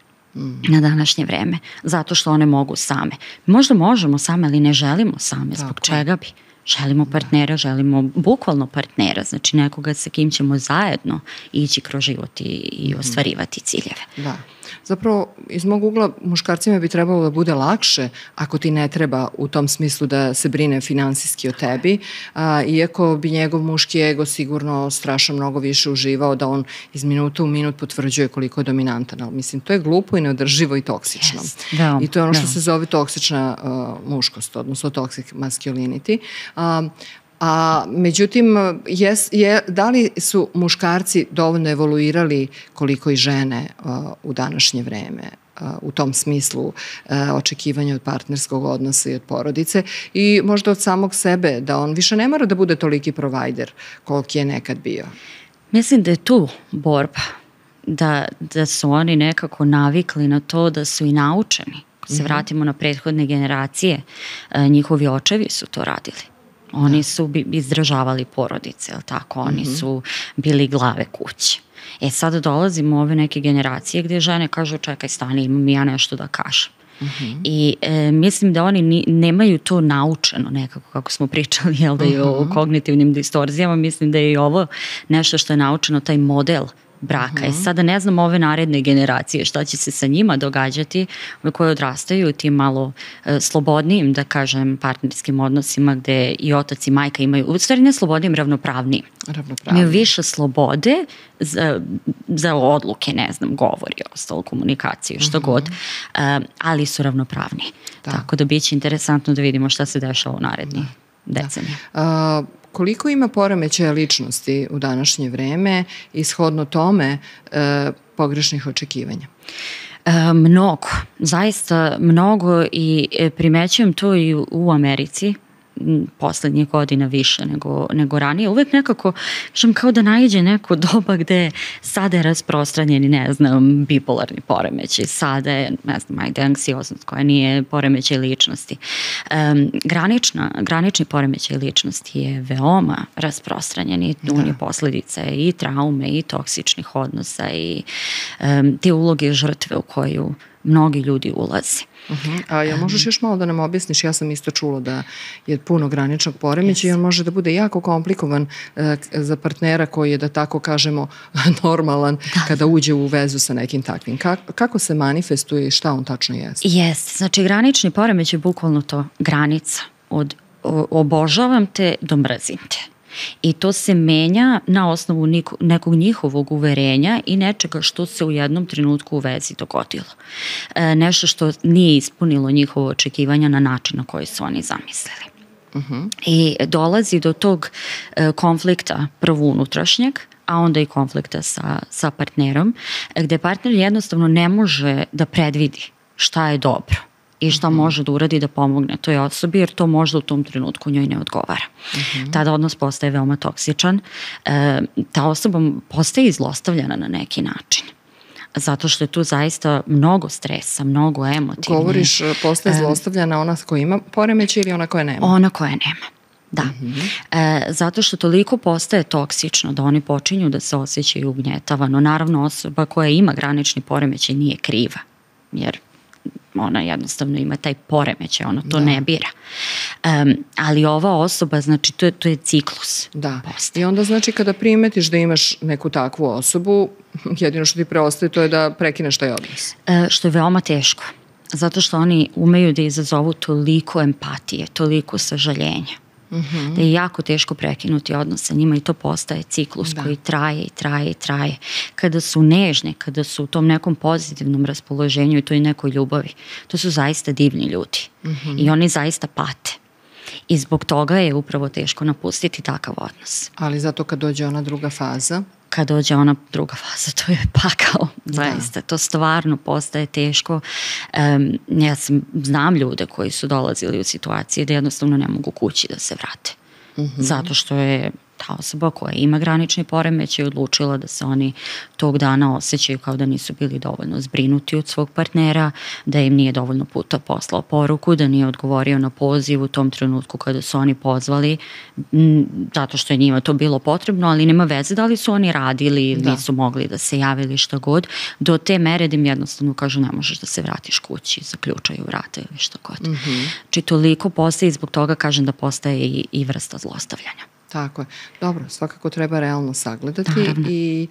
na današnje vreme, zato što one mogu same. Možda možemo same, ali ne želimo same. Zbog čega bi? Želimo partnera, želimo bukvalno partnera, znači nekoga sa kim ćemo zajedno ići kroz život i ostvarivati ciljeve. Da. Zapravo, iz mog ugla, muškarcima bi trebalo da bude lakše ako ti ne treba u tom smislu da se brine finansijski o tebi, iako bi njegov muški ego sigurno strašno mnogo više uživao da on iz minuta u minut potvrđuje koliko je dominantan. Ali mislim, to je glupo i neodrživo i toksično. I to je ono što se zove toksična muškost, odnosno toxic masculinity. Međutim, da li su muškarci dovoljno evoluirali koliko i žene u današnje vreme u tom smislu očekivanja od partnerskog odnosa i od porodice i možda od samog sebe, da on više ne mora da bude toliki provajder koliki je nekad bio? Mislim da je tu borba, da su oni nekako navikli na to, da su i naučeni. Ako se vratimo na prethodne generacije, njihovi očevi su to radili. Oni su izdržavali porodice, oni su bili glave kuće. Sada dolazimo u ove neke generacije gdje žene kažu čekaj stani, imam ja nešto da kažem. I mislim da oni nemaju to naučeno nekako, kako smo pričali da je o kognitivnim distorzijama, mislim da je i ovo nešto što je naučeno, taj model braka. Sada ne znam ove naredne generacije šta će se sa njima događati, koje odrastaju u tim malo slobodnijim, da kažem, partnerskim odnosima gde i otac i majka imaju, u stvari ne slobodnijim, ravnopravnijim. Imaju više slobode za odluke, ne znam, govori, ostalo komunikaciju, što god, ali su ravnopravni. Tako da biće interesantno da vidimo šta se dešava u narednih decenija. Koliko ima poremećaja ličnosti u današnje vreme i shodno tome pogrešnih očekivanja? Mnogo, zaista mnogo i primećujem to i u Americi, poslednjih godina više nego ranije. Uvek nekako, kao da naiđe neko doba gde sada je rasprostranjeni, ne znam, bipolarni poremećaj, sada je, ne znam, anksioznost koja nije poremećaj ličnosti. Granični poremećaj ličnosti je veoma rasprostranjen i on je posledica i traume i toksičnih odnosa i te uloge žrtve u koju mnogi ljudi ulaze. A možeš još malo da nam objasniš? Ja sam isto čula da je puno graničnog poremećaja i on može da bude jako komplikovan za partnera koji je, da tako kažemo, normalan kada uđe u vezu sa nekim takvim. Kako se manifestuje i šta on tačno jeste? Jeste, znači granični poremećaj je bukvalno to, granica od obožavam te do mrzim te. I to se menja na osnovu nekog njihovog uverenja i nečega što se u jednom trenutku u vezi dogodilo. Nešto što nije ispunilo njihovo očekivanja na način na koji su oni zamislili. I dolazi do tog konflikta prvo unutrašnjeg, a onda i konflikta sa partnerom, gde partner jednostavno ne može da predvidi šta je dobro i šta može da uradi da pomogne toj osobi, jer to možda u tom trenutku njoj ne odgovara. Tada odnos postaje veoma toksičan. Ta osoba postaje izlostavljena na neki način. Zato što je tu zaista mnogo stresa, mnogo emotivne. Govoriš, postaje zlostavljana ona koja ima poremećaj ili ona koja nema? Ona koja nema. Da, zato što toliko postaje toksično da oni počinju da se osjećaju ugnjetavano. Naravno, osoba koja ima granični poremećaj nije kriva, jer ona jednostavno ima taj poremećaj, ona to ne bira. Ali ova osoba, znači, to je ciklus. Da, i onda znači kada primetiš da imaš neku takvu osobu, jedino što ti preostaje to je da prekineš taj odnos. Što je veoma teško, zato što oni umeju da izazovu toliko empatije, toliko sažaljenja. Da je jako teško prekinuti odnos sa njima i to postaje ciklus koji traje i traje i traje. Kada su nežni, kada su u tom nekom pozitivnom raspoloženju i toj nekoj ljubavi, to su zaista divni ljudi i oni zaista pate. I zbog toga je upravo teško napustiti takav odnos. Ali zato kad dođe ona druga faza? Kad dođe ona druga faza, to je pakao, zaista. To stvarno postaje teško. Ja znam ljude koji su dolazili u situacije da jednostavno ne mogu kući da se vrate. Zato što je ta osoba koja ima granični poremećaj odlučila da se oni tog dana osjećaju kao da nisu bili dovoljno zbrinuti od svog partnera, da im nije dovoljno puta poslao poruku, da nije odgovorio na poziv u tom trenutku kada su oni pozvali, zato što je njima to bilo potrebno, ali nema veze da li su oni radili ili nisu mogli da se jave ili šta god. Do te mere da im jednostavno kažu ne možeš da se vratiš kući, zaključaju vrata ili šta god. Či toliko postaje i zbog toga kažem da postaje i vrsta zlostavljanja. Tako je. Dobro, svakako treba realno sagledati i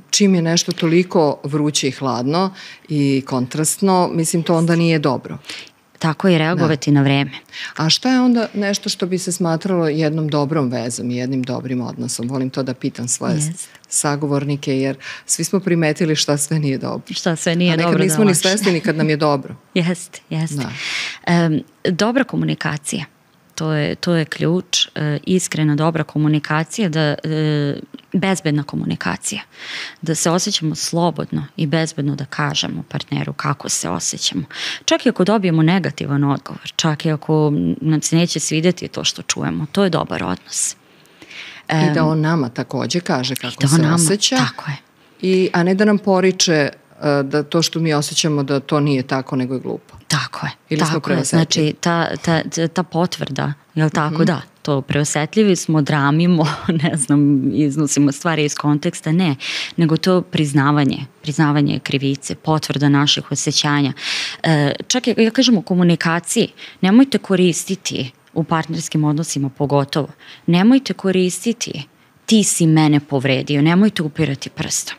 čim je nešto toliko vruće i hladno i kontrastno, mislim to onda nije dobro. Tako je, reagovati na vreme. A šta je onda nešto što bi se smatralo jednom dobrom vezom i jednim dobrim odnosom? Volim to da pitam svoje sagovornike, jer svi smo primetili šta sve nije dobro. Šta sve nije dobro. A nekad nismo ni svesni nikad nam je dobro. Jeste. Dobra komunikacija. To je ključ, iskrena dobra komunikacija, bezbedna komunikacija. Da se osjećamo slobodno i bezbedno da kažemo partneru kako se osjećamo. Čak i ako dobijemo negativan odgovor, čak i ako nam se neće svidjeti to što čujemo, to je dobar odnos. I da on nama takođe kaže kako se osjeća. Tako je. A ne da nam poriče da to što mi osjećamo da to nije tako nego je glupo. Tako je. Ili smo preosetljivi. Znači, ta potvrda, jel tako da, to preosetljivi smo, dramimo, ne znam, iznosimo stvari iz konteksta, ne, nego to priznavanje krivice, potvrda naših osjećanja. Čak ja kažem u komunikaciji, nemojte koristiti u partnerskim odnosima pogotovo, nemojte koristiti ti si mene povredio, nemojte upirati prstom.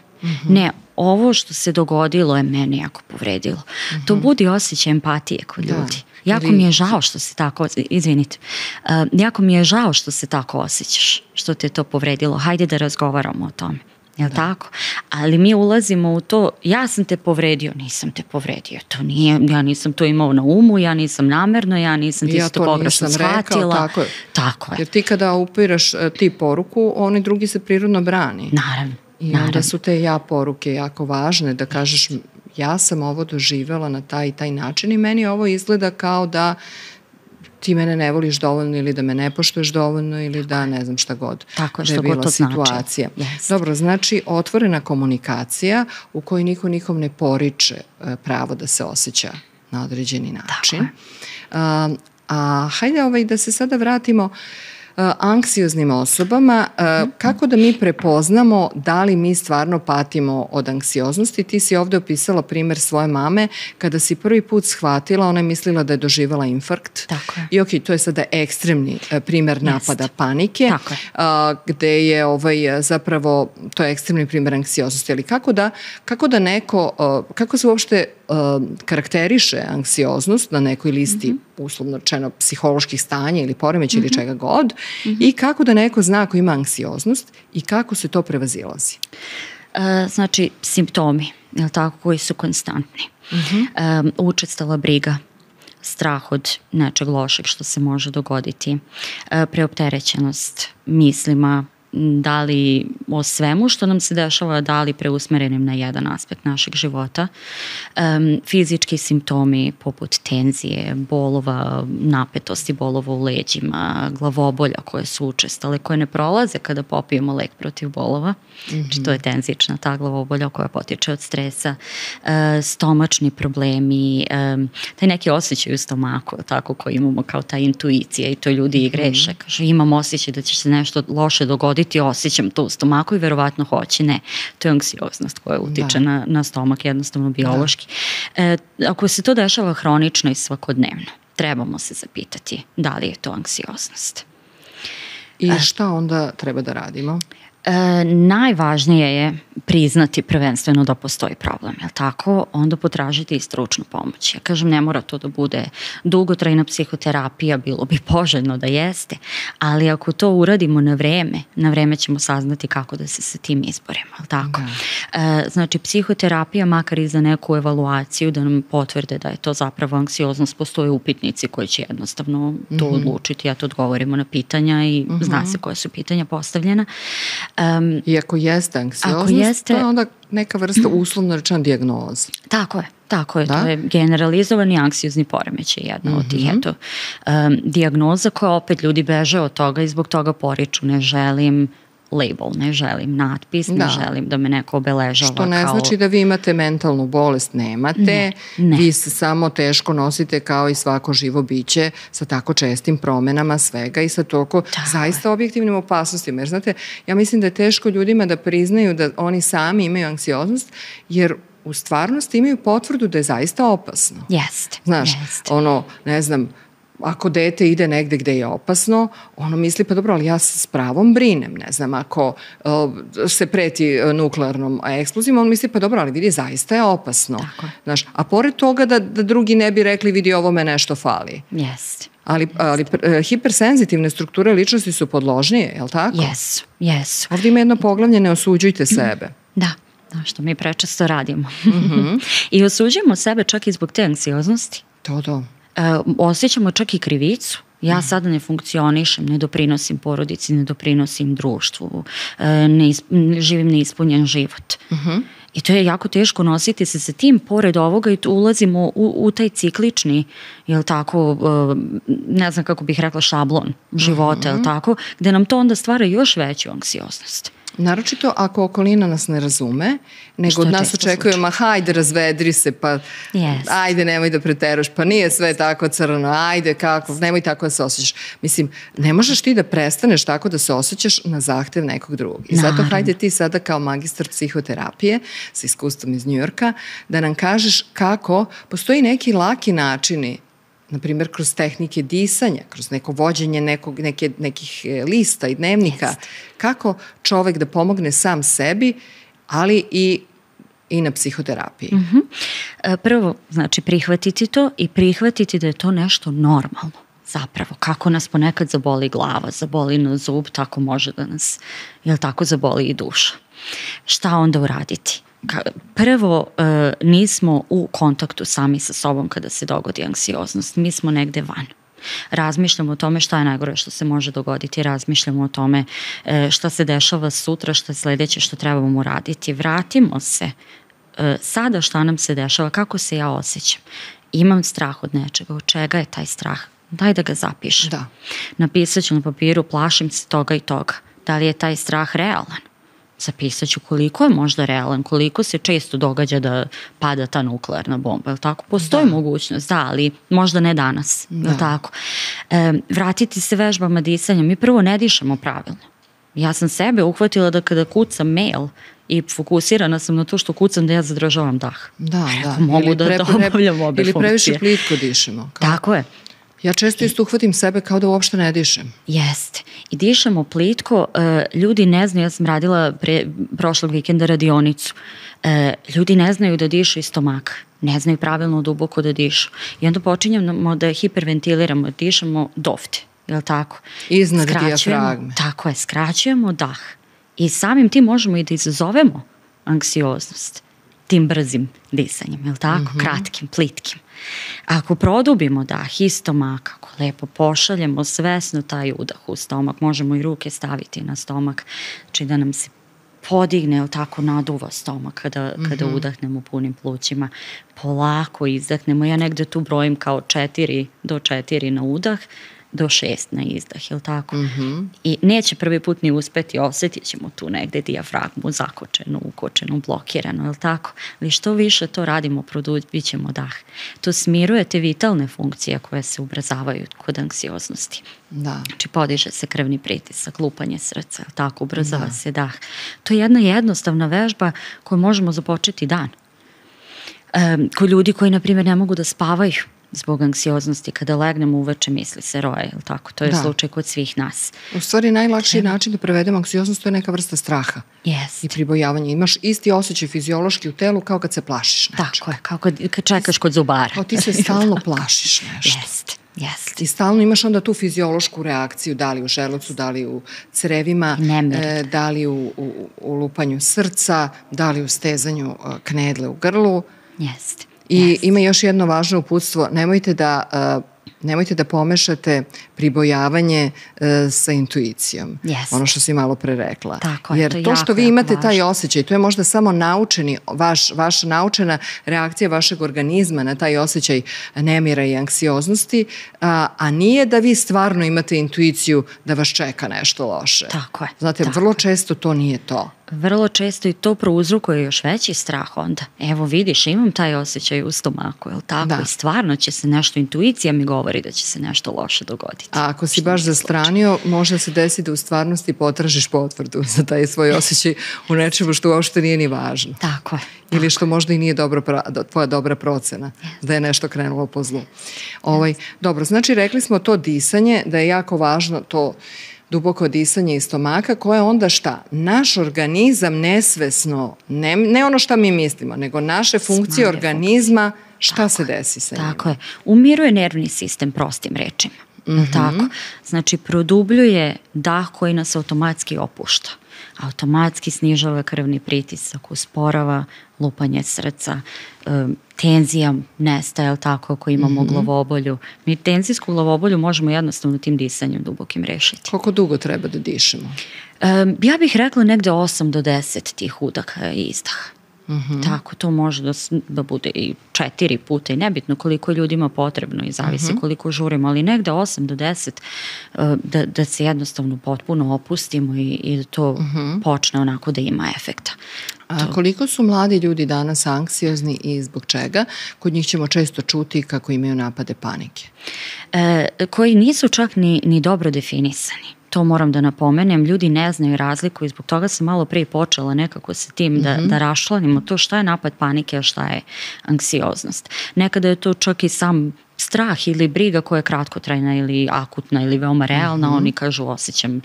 Ne, ovo što se dogodilo je meni jako povredilo. To budi osjećaj empatije kod ljudi. Jako mi je žao što se tako, izvinite, jako mi je žao što se tako osjećaš, što te to povredilo. Hajde da razgovaramo o tome. Jel tako? Ali mi ulazimo u to, ja sam te povredio, nisam te povredio. To nije, ja nisam to imao na umu, ja nisam namerno, ja nisam ti to pogrešno shvatila. Tako je. Jer ti kada upiraš ti poruku, oni drugi se prirodno brani. Naravno. I onda su te ja poruke jako važne, da kažeš ja sam ovo doživjela na taj i taj način i meni ovo izgleda kao da ti mene ne voliš dovoljno ili da me ne poštuješ dovoljno ili da ne znam šta god. Tako je, što god to situacija. Dobro, znači otvorena komunikacija u kojoj niko nikom ne poriče pravo da se osjeća na određeni način. A hajde da se sada vratimo anksioznim osobama, kako da mi prepoznamo da li mi stvarno patimo od anksioznosti. Ti si ovdje opisala primjer svoje mame, kada si prvi put shvatila, ona je mislila da je doživjela infarkt. I ok, to je sada ekstremni primjer napada panike, gde je zapravo, to je ekstremni primjer anksioznosti, ali kako da neko, kako se uopšte karakteriše anksioznost na nekoj listi uslovno rečeno psiholoških stanja ili poremeća ili čega god, I kako da neko zna ako ima anksioznost i kako se to prevazilazi? Znači, simptomi, je li tako, koji su konstantni. Učestala briga, strah od nečeg lošeg što se može dogoditi, preopterećenost mislima, da li o svemu što nam se dešava, da li preusmerenim na jedan aspekt našeg života, fizički simptomi poput tenzije, bolova, napetosti, bolova u leđima, glavobolja koje su učestale, koje ne prolaze kada popijemo lek protiv bolova, znači to je tenzična ta glavobolja koja potiče od stresa, stomačni problemi, taj neki osjećaj u stomaku, tako, koji imamo kao ta intuicija, i to ljudi i greše, kaže imam osjećaj da će se nešto loše dogoditi, osjećam to u stomaku i verovatno hoće. Ne, to je anksioznost koja utiče na stomak, jednostavno biološki. Ako se to dešava hronično i svakodnevno, trebamo se zapitati da li je to anksioznost. I šta onda treba da radimo? Najvažnije je priznati prvenstveno da postoji problem, je li tako? Onda potražiti i stručnu pomoć. Ja kažem, ne mora to da bude dugotrajna psihoterapija, bilo bi poželjno da jeste, ali ako to uradimo na vreme ćemo saznati kako da se sa tim izborimo, je li tako? Znači, psihoterapija, makar i za neku evaluaciju, da nam potvrde da je to zapravo anksioznost, postoje upitnici koji će jednostavno to odlučiti, ja to odgovorimo na pitanja i zna se koja su pitanja postavljena. I ako jeste anksioznost, to je onda neka vrsta uslovno rečena dijagnoza. Tako je, to je generalizovani anksiozni poremećaj, jedna od tih, eto, dijagnoza koja opet ljudi beže od toga i zbog toga poriču, ne želim label, ne želim natpis, ne želim da me neko obeležava. Što ne znači da vi imate mentalnu bolest, nemate, vi se samo teško nosite kao i svako živo biće sa tako čestim promenama svega i sa toliko zaista objektivnim opasnostima. Jer znate, ja mislim da je teško ljudima da priznaju da oni sami imaju anksioznost, jer u stvarnosti imaju potvrdu da je zaista opasno. Jeste. Znaš, ono, ne znam, ako dete ide negde gde je opasno, ono misli, pa dobro, ali ja se s pravom brinem, ne znam, ako se preti nuklearnom eksplozijom, on misli, pa dobro, ali vidi, zaista je opasno. Znaš, a pored toga da drugi ne bi rekli, vidi, ovo me nešto fali. Jeste. Ali hipersenzitivne strukture ličnosti su podložnije, je li tako? Jesu. Ovdje ima jedno poglavlje, ne osuđujte sebe. Da, što mi prečesto radimo. I osuđujemo sebe čak i zbog te anksioznosti. To. Osjećamo čak i krivicu. Ja sada ne funkcionišem, ne doprinosim porodici, ne doprinosim društvu, živim neispunjen život. I to je jako teško nositi se sa tim, pored ovoga, i ulazimo u taj ciklični, jel tako, ne znam kako bih rekla, šablon života, jel tako, gde nam to onda stvara još veću anksioznost. Naročito ako okolina nas ne razume, nego od nas očekuju, ma hajde razvedri se, pa ajde nemoj da preteruješ, pa nije sve tako crno, ajde kako, nemoj tako da se osjećaš. Mislim, ne možeš ti da prestaneš tako da se osjećaš na zahtev nekog drugog. I zato hajde ti sada kao magistar psihoterapije sa iskustvom iz Njujorka da nam kažeš kako postoji neki laki načini, na primjer kroz tehnike disanja, kroz neko vođenje nekih lista i dnevnika, kako čovek da pomogne sam sebi, ali i na psihoterapiji. Prvo, znači prihvatiti to i prihvatiti da je to nešto normalno. Zapravo, kako nas ponekad zaboli glava, zaboli nas zub, tako može da nas, jel tako, zaboli i duša. Šta onda uraditi? Prvo, nismo u kontaktu sami sa sobom kada se dogodi anksioznost. Mi smo negde van. Razmišljamo o tome šta je najgore što se može dogoditi, razmišljamo o tome šta se dešava sutra, šta je sledeće što trebamo uraditi. Vratimo se sada šta nam se dešava, kako se ja osjećam. Imam strah od nečega, od čega je taj strah? Daj da ga zapišem. Napisat ću na papiru, plašim se toga i toga. Da li je taj strah realan? Zapisat ću koliko je možda realan, koliko se često događa da pada ta nuklearna bomba, je li tako? Postoji mogućnost, ali možda ne danas, je li tako? Vratiti se vežbama disanja, mi prvo ne dišemo pravilno. Ja sam sebe uhvatila da kada kucam mail i fokusirana sam na to što kucam, da ja zadržavam dah. Mogu da obavljam obe funkcije. Ili previše plitko dišemo. Tako je. Ja često isto uhvatim sebe kao da uopšte ne dišem. Jeste. I dišemo plitko. Ljudi ne znaju, ja sam radila prošlog vikenda radionicu. Ljudi ne znaju da dišu iz stomaka. Ne znaju pravilno duboko da dišu. I onda počinjemo da hiperventiliramo, dišemo dovde. je li tako? Iznad dijafragme. Tako je, skraćujemo dah. I samim tim možemo i da izazovemo anksioznost tim brzim disanjem, je li tako? Kratkim, plitkim. Ako produbimo dah iz stomaka, ako lepo pošaljemo svesno taj udah u stomak, možemo i ruke staviti na stomak, znači da nam se podigne, je li tako, naduva stomak kada udahnemo punim plućima, polako izdahnemo. Ja negde tu brojim kao 4 do 4 na udah, do 6 na izdah, je li tako? I neće prvi put ni uspeti, osjetit ćemo tu negde dijafragmu zakočenu, ukočenu, blokiranu, je li tako? Ali što više to radimo, produbit ćemo dah. To smiruje te vitalne funkcije koje se ubrzavaju kod anksioznosti. Znači podiže se krvni pritisak, lupanje srca, je li tako? Ubrzava se dah. To je jedna jednostavna vežba koju možemo započeti dan. Kod ljudi koji, na primjer, ne mogu da spavaju zbog anksioznosti, kada legnemo uveče misli se roje, je li tako? To je slučaj kod svih nas. U stvari najlakši način da prevedemo anksioznost, to je neka vrsta straha i pribojavanja. Imaš isti osjećaj fiziološki u telu kao kad se plašiš nečega. Tako je, kao kad čekaš kod zubara. Kao ti se stalno plašiš nešto. Jeste. I stalno imaš onda tu fiziološku reakciju, da li u želucu, da li u crevima, da li u lupanju srca, da li u stezanju knedle u grlu. Jeste. I ima još jedno važno uputstvo, nemojte da pomešate pribojavanje sa intuicijom. Ono što si malo pre rekla. Jer to što vi imate taj osjećaj, to je možda samo vaša naučena reakcija vašeg organizma na taj osjećaj nemira i anksioznosti, a nije da vi stvarno imate intuiciju da vas čeka nešto loše. Tako je. Znate, vrlo često to nije to. Vrlo često i to prouzrokuje još veći strah onda. Evo vidiš, imam taj osjećaj u stomaku, je li tako? I stvarno će se nešto, intuicija mi govori da će se nešto loše dogoditi. A ako si baš zastranio, može se desiti da u stvarnosti potražiš potvrdu za taj svoj osjećaj u nečemu što uopšte nije ni važno. Tako je. Ili što možda i nije tvoja dobra procena, da je nešto krenulo po zlu. Dobro, znači rekli smo to disanje, da je jako važno to duboko disanje iz stomaka, koje onda šta? Naš organizam nesvesno, ne ono šta mi mislimo, nego naše funkcije organizma, šta se desi sa njima? Tako je. Umiruje nervni sistem, prostim rečima. Tako. Znači, produbljuje dah koji nas automatski opušta. Automatski snižava krvni pritisak, usporava lupanje srca, tenzija nestaje, ali tako, ako imamo glavobolju. Mi tenzijsku glavobolju možemo jednostavno tim disanjem dubokim rešiti. Koliko dugo treba da dišemo? Ja bih rekla negde 8 do 10 tih udaka i izdaha. Tako, to može da bude i 4 puta i nebitno koliko ljudima potrebno i zavisi koliko žurimo, ali negde 8 do 10 da se jednostavno potpuno opustimo i da to počne onako da ima efekta. A koliko su mladi ljudi danas anksiozni i zbog čega? Kod njih ćemo često čuti kako imaju napade panike. Koji nisu čak ni dobro definisani. To moram da napomenem, ljudi ne znaju razliku i zbog toga sam malo prije počela nekako sa tim da raščlanimo to šta je napad panike, a šta je anksioznost. Nekada je to čak i sam strah ili briga koja je kratkotrajna ili akutna ili veoma realna, oni kažu osjećam,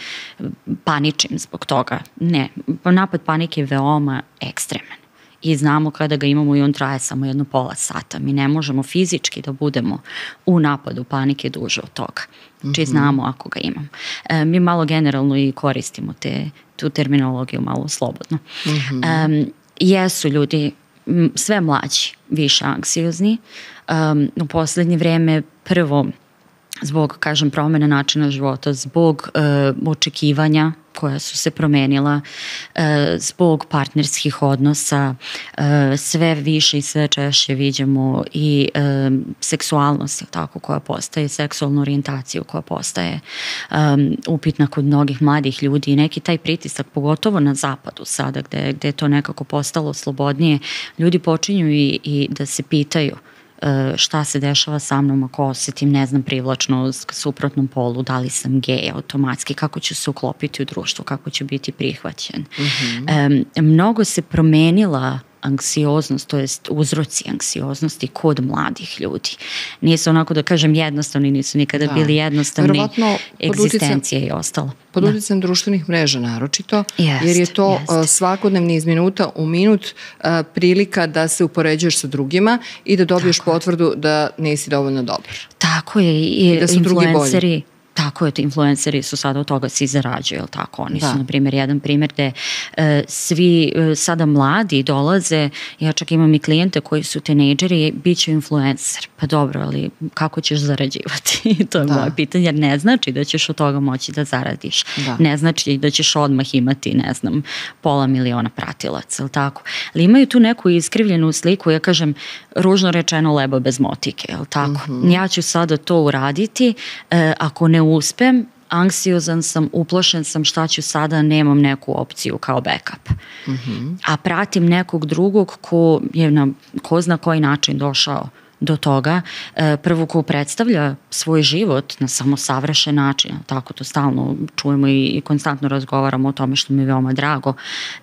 paničim zbog toga. Ne, napad panike je veoma ekstreman. I znamo kada ga imamo i on traje samo jedno pola sata. Mi ne možemo fizički da budemo u napadu panike duže od toga. Znači znamo ako ga imamo. Mi malo generalno i koristimo tu terminologiju malo slobodno. Jesu ljudi sve mlađi više anksiozni. U poslednje vreme prvo zbog, kažem, promjene načina života, zbog očekivanja koja su se promenila, zbog partnerskih odnosa, sve više i sve češće vidimo i seksualnost, tako, koja postaje, seksualnu orijentaciju koja postaje upitna kod mnogih mladih ljudi i neki taj pritisak, pogotovo na zapadu sada gde je to nekako postalo slobodnije, ljudi počinju i da se pitaju šta se dešava sa mnom ako osjetim, ne znam, privlačnost k suprotnom polu, da li sam gej automatski, kako ću se uklopiti u društvo, kako ću biti prihvaćen. Mnogo se promenila anksioznost, to jest uzroci anksioznosti kod mladih ljudi. Nisu onako da kažem jednostavni, nisu nikada bili jednostavni, egzistencija i ostalo. Pod utjecajem društvenih mreža naročito, jer je to svakodnevni iz minuta u minut prilika da se upoređuješ sa drugima i da dobiješ potvrdu da nisi dovoljno dobar. Tako je, i influenceri Tako je, influenceri su sada od toga svi zarađuju, jel tako? Oni su, na primjer, jedan primjer gde svi sada mladi dolaze, ja čak imam i klijente koji su tinejdžeri, bit će influencer. Pa dobro, ali kako ćeš zarađivati? To je moje pitanje, jer ne znači da ćeš od toga moći da zaradiš. Ne znači da ćeš odmah imati, ne znam, 500.000 pratilaca, jel tako? Ali imaju tu neku iskrivljenu sliku, ja kažem, ružno rečeno leba bez motike, jel tako? Ja ću sada to uraditi, ako ne uspem, anksiozan sam, uplašen sam, šta ću sada, nemam neku opciju kao backup. A pratim nekog drugog ko je na ko zna koji način došao do toga, prvo ko predstavlja svoj život na samo savršen način, tako to stalno čujemo i konstantno razgovaramo o tome, što mi je veoma drago.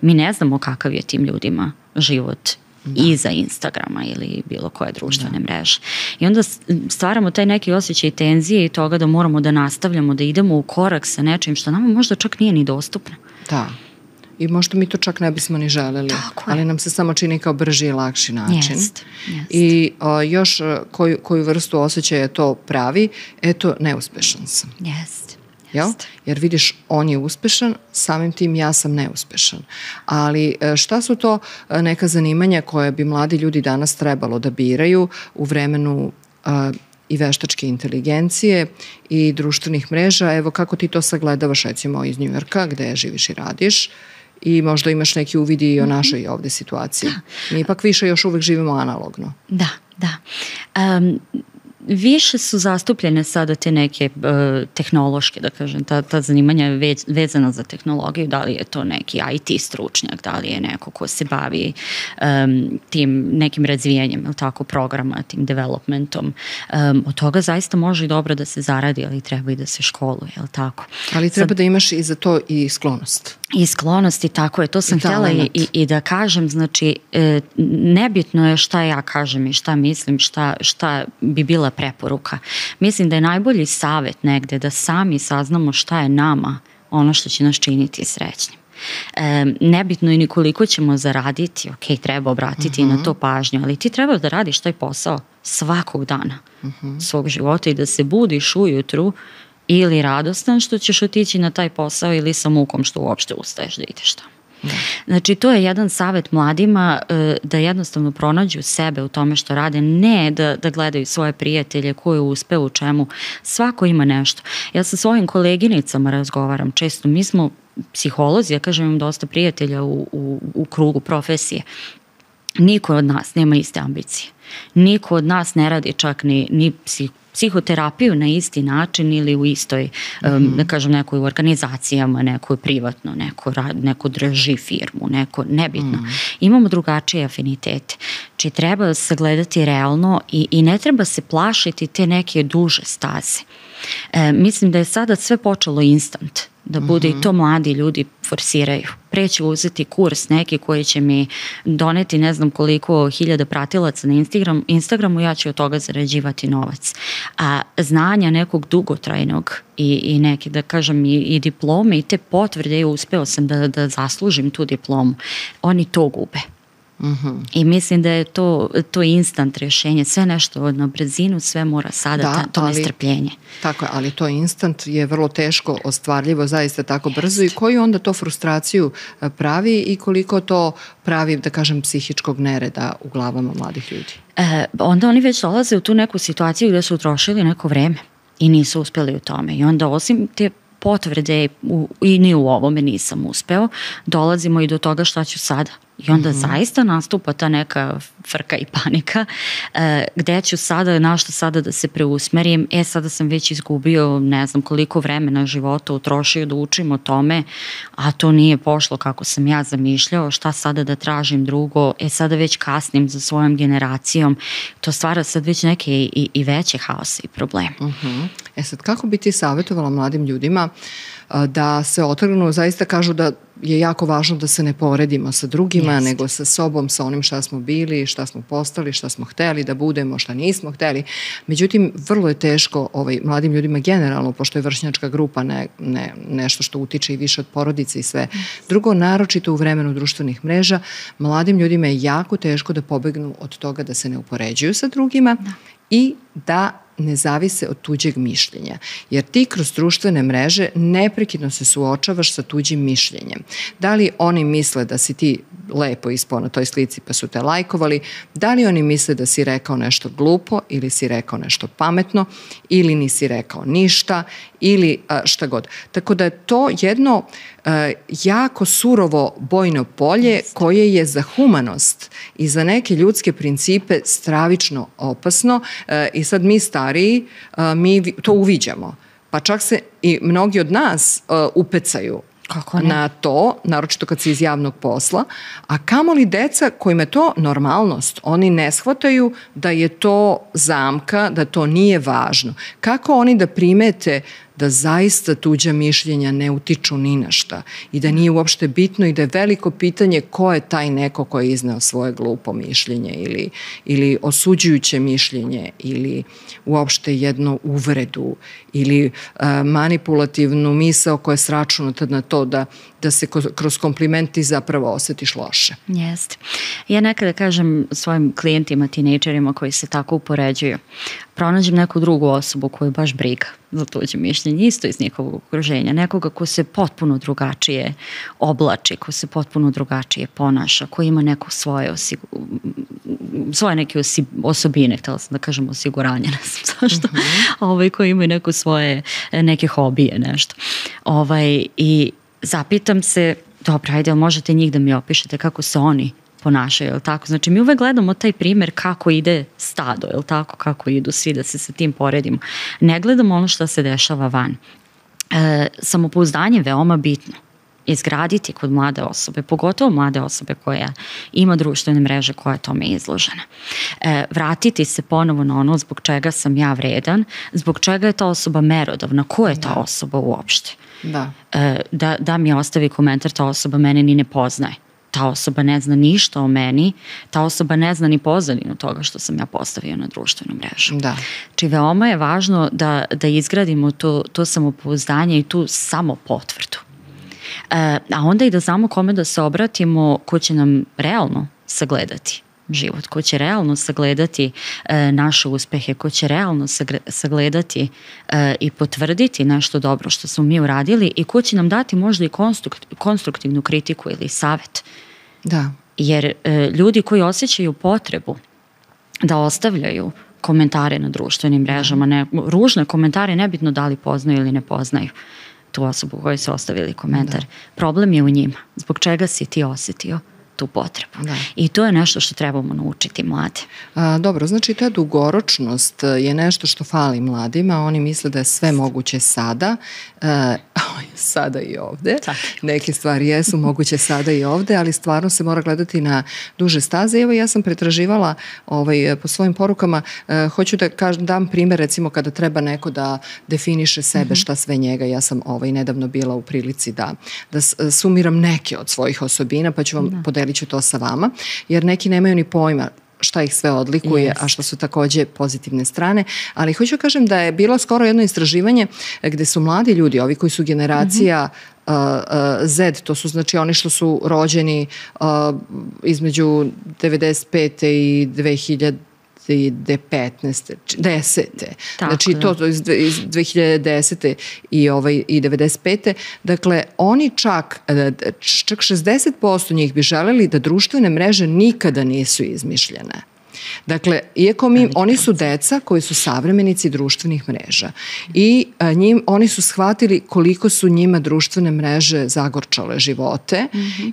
Mi ne znamo kakav je tim ljudima život iza Instagrama ili bilo koje društvene mreže. I onda stvaramo taj neki osjećaj tenzije i toga da moramo da nastavljamo, da idemo u korak sa nečim što nama možda čak nije ni dostupno. Da. I možda mi to čak ne bismo ni želeli, ali nam se samo čini kao brži i lakši način. I još koju vrstu osjećaja to pravi, eto, neuspešan sam. Jer vidiš, on je uspešan, samim tim ja sam neuspešan. Ali šta su to neka zanimanja koje bi mladi ljudi danas trebalo da biraju u vremenu i veštačke inteligencije i društvenih mreža? Evo, kako ti to sagledavaš, recimo, iz Njujorka, gde živiš i radiš, i možda imaš neki uvidi i o našoj ovde situaciji. Mi ipak više još uvek živimo analogno. Da. Više su zastupljene sada te neke tehnološke, da kažem, ta zanimanja je vezana za tehnologiju, da li je to neki IT stručnjak, da li je neko ko se bavi tim nekim razvijanjem, ili tako, programa, tim developmentom. Od toga zaista može i dobro da se zaradi, ali treba i da se školuje, ili tako. Ali treba da imaš i za to i sklonost. I sklonosti, tako je, to sam htjela i da kažem, znači, nebitno je šta ja kažem i šta mislim, šta bi bila preporuka. Mislim da je najbolji savjet negde da sami saznamo šta je nama ono što će nas činiti srećnim. Nebitno je ni koliko ćemo zaraditi, ok, treba obratiti na to pažnju, ali ti treba da radiš taj posao svakog dana svog života i da se budiš ujutru ili radostan što ćeš otići na taj posao ili sa mukom što uopšte ustaješ da ideš tamo. Znači, to je jedan savjet mladima, da jednostavno pronađu sebe u tome što rade, ne da gledaju svoje prijatelje koji uspe u čemu. Svako ima nešto. Ja sa svojim koleginicama razgovaram često. Mi smo psiholozi, ja kažem, imam dosta prijatelja u krugu profesije. Niko od nas nema iste ambicije. Niko od nas ne radi čak ni psihoterapiju na isti način ili u istoj, da kažem, nekoj organizacijama, nekoj privatno, neko drži firmu, neko nebitno. Imamo drugačije afinitete. Či treba se gledati realno i ne treba se plašiti te neke duže staze. Mislim da je sada sve počelo instant, da bude i to mladi ljudi forsiraju. Pre ću uzeti kurs neki koji će mi doneti ne znam koliko hiljada pratilaca na Instagramu, ja ću od toga zarađivati novac. A znanja nekog dugotrajnog i neke, da kažem, i diplome i te potvrde, i uspeo sam da zaslužim tu diplomu, oni to gube. I mislim da je to instant rješenje, sve nešto na brzinu, sve mora sada, to nestrpljenje. Tako je, ali to instant je vrlo teško ostvarljivo, zaista tako brzo. I koju onda to frustraciju pravi i koliko to pravi, da kažem, psihičkog nereda u glavama mladih ljudi? Onda oni već dolaze u tu neku situaciju gde su utrošili neko vreme i nisu uspjeli u tome. I onda osim te potvrde i ni u ovome nisam uspeo, dolazimo i do toga šta ću sada. I onda zaista nastupa ta neka frka i panika, gde ću sada, na što sada da se preusmerim, sada sam već izgubio ne znam koliko vremena života utrošio da učim o tome, a to nije pošlo kako sam ja zamišljao, šta sada da tražim drugo, sada već kasnim za svojom generacijom, to stvara sad već neke i veće haose i probleme. Sad, kako bi ti savjetovala mladim ljudima da se otrgnu, zaista kažu da je jako važno da se ne poredimo sa drugima, nego sa sobom, sa onim šta smo bili, šta smo postali, šta smo hteli da budemo, šta nismo hteli. Međutim, vrlo je teško mladim ljudima generalno, pošto je vršnjačka grupa nešto što utiče i više od porodice i sve. Drugo, naročito u vremenu društvenih mreža, mladim ljudima je jako teško da pobegnu od toga da se ne upoređuju sa drugima i da ne zavise od tuđeg mišljenja. Jer ti kroz društvene mreže neprekidno se suočavaš sa tuđim mišljenjem. Da li oni misle da si ti lepo ispao na toj slici pa su te lajkovali, da li oni misle da si rekao nešto glupo ili si rekao nešto pametno ili nisi rekao ništa ili šta god. Tako da je to jedno jako surovo bojno polje koje je za humanost i za neke ljudske principe stravično opasno i sad mi stariji, mi to uviđamo. Pa čak se i mnogi od nas upecaju na to, naročito kad si iz javnog posla, a kamoli deca kojima je to normalnost, oni ne shvataju da je to zamka, da to nije važno. Kako oni da primete da zaista tuđa mišljenja ne utiču ni na šta i da nije uopšte bitno i da je veliko pitanje ko je taj neko ko je izneo svoje glupo mišljenje ili osuđujuće mišljenje ili uopšte jednu uvredu ili manipulativnu misao koja je sračunata na to da se kroz komplimenti zapravo osjetiš loše. Jeste. Ja nekada kažem svojim klijentima, tinejdžerima koji se tako upoređuju, pronađem neku drugu osobu koju baš briga za tuđe mišljenje, isto iz njihovog okruženja, nekoga ko se potpuno drugačije oblači, ko se potpuno drugačije ponaša, ko ima neko svoje neke osobine, htjela sam da kažem osiguranje, ne znam zašto, koji imaju neko svoje, neke hobije, nešto. I zapitam se, dobro, ajde, možete njih da mi opišete kako se oni ponašaju, jel tako? Znači, mi uvek gledamo taj primjer kako ide stado, jel tako? Kako idu svi, da se sa tim poredimo. Ne gledamo ono što se dešava van. Samopouzdanje je veoma bitno. Izgraditi kod mlade osobe, pogotovo mlade osobe koja ima društvene mreže koja je tome izložena. Vratiti se ponovo na ono zbog čega sam ja vredan, zbog čega je ta osoba merodavna, ko je ta osoba uopšte. Da mi ostavi komentar, ta osoba mene ni ne poznaje. Ta osoba ne zna ništa o meni, ta osoba ne zna ni pozadinu toga što sam ja postavio na društvenu mrežu. Znači, veoma je važno da izgradimo to samopouzdanje i tu samopotvrdu. A onda i da znamo kome da se obratimo ko će nam realno sagledati život, ko će realno sagledati naše uspehe, ko će realno sagledati i potvrditi nešto dobro što smo mi uradili i ko će nam dati možda i konstruktivnu kritiku ili savjet. Jer ljudi koji osjećaju potrebu da ostavljaju komentare na društvenim mrežama, ružne komentare, nebitno da li poznaju ili ne poznaju tu osobu koju su ostavili komentar. Problem je u njima. Zbog čega si ti osjetio tu potrebu. I to je nešto što trebamo naučiti mlade. Dobro, znači ta dugoročnost je nešto što fali mladima. Oni misle da je sve moguće sada. Sada i ovde. Neke stvari jesu moguće sada i ovde, ali stvarno se mora gledati na duže staze. Evo, ja sam pretraživala po svojim porukama. Hoću da dam primjer, recimo kada treba neko da definiše sebe, šta sve njega. Ja sam nedavno bila u prilici da sumiram neke od svojih osobina, pa ću vam podelit ću to sa vama, jer neki nemaju ni pojma šta ih sve odlikuje, a što su takođe pozitivne strane. Ali hoću kažem da je bilo skoro jedno istraživanje gde su mladi ljudi, ovi koji su generacija Z, to su znači oni što su rođeni između 95. i 2010. Znači to iz 2010. i 95. Dakle, oni čak 60% njih bi želeli da društvene mreže nikada nisu izmišljene. Dakle, iako oni su deca koji su savremenici društvenih mreža i oni su shvatili koliko su njima društvene mreže zagorčale živote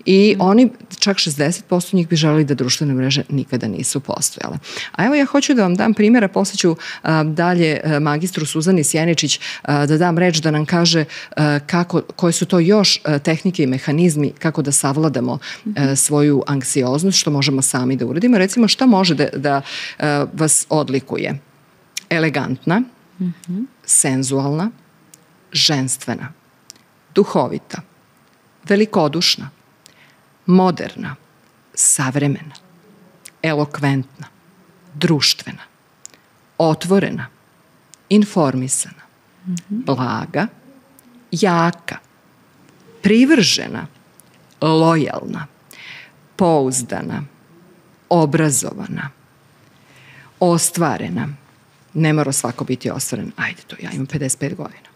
i oni, čak 60% njih bi želeli da društvene mreže nikada nisu postojale. A evo ja hoću da vam dam primjera, posle ću dalje magistru Suzani Sjeničić da dam reč da nam kaže koje su to još tehnike i mehanizmi kako da savladamo svoju anksioznost, što možemo sami da uradimo. Recimo, šta može da vas odlikuje? Elegantna, senzualna, ženstvena, duhovita, velikodušna, moderna, savremena, elokventna, društvena, otvorena, informisana, blaga, jaka, privržena, lojalna, pouzdana, obrazovana, ostvarena, ne mora svako biti ostvaren. Ajde to, ja imam 55 godina.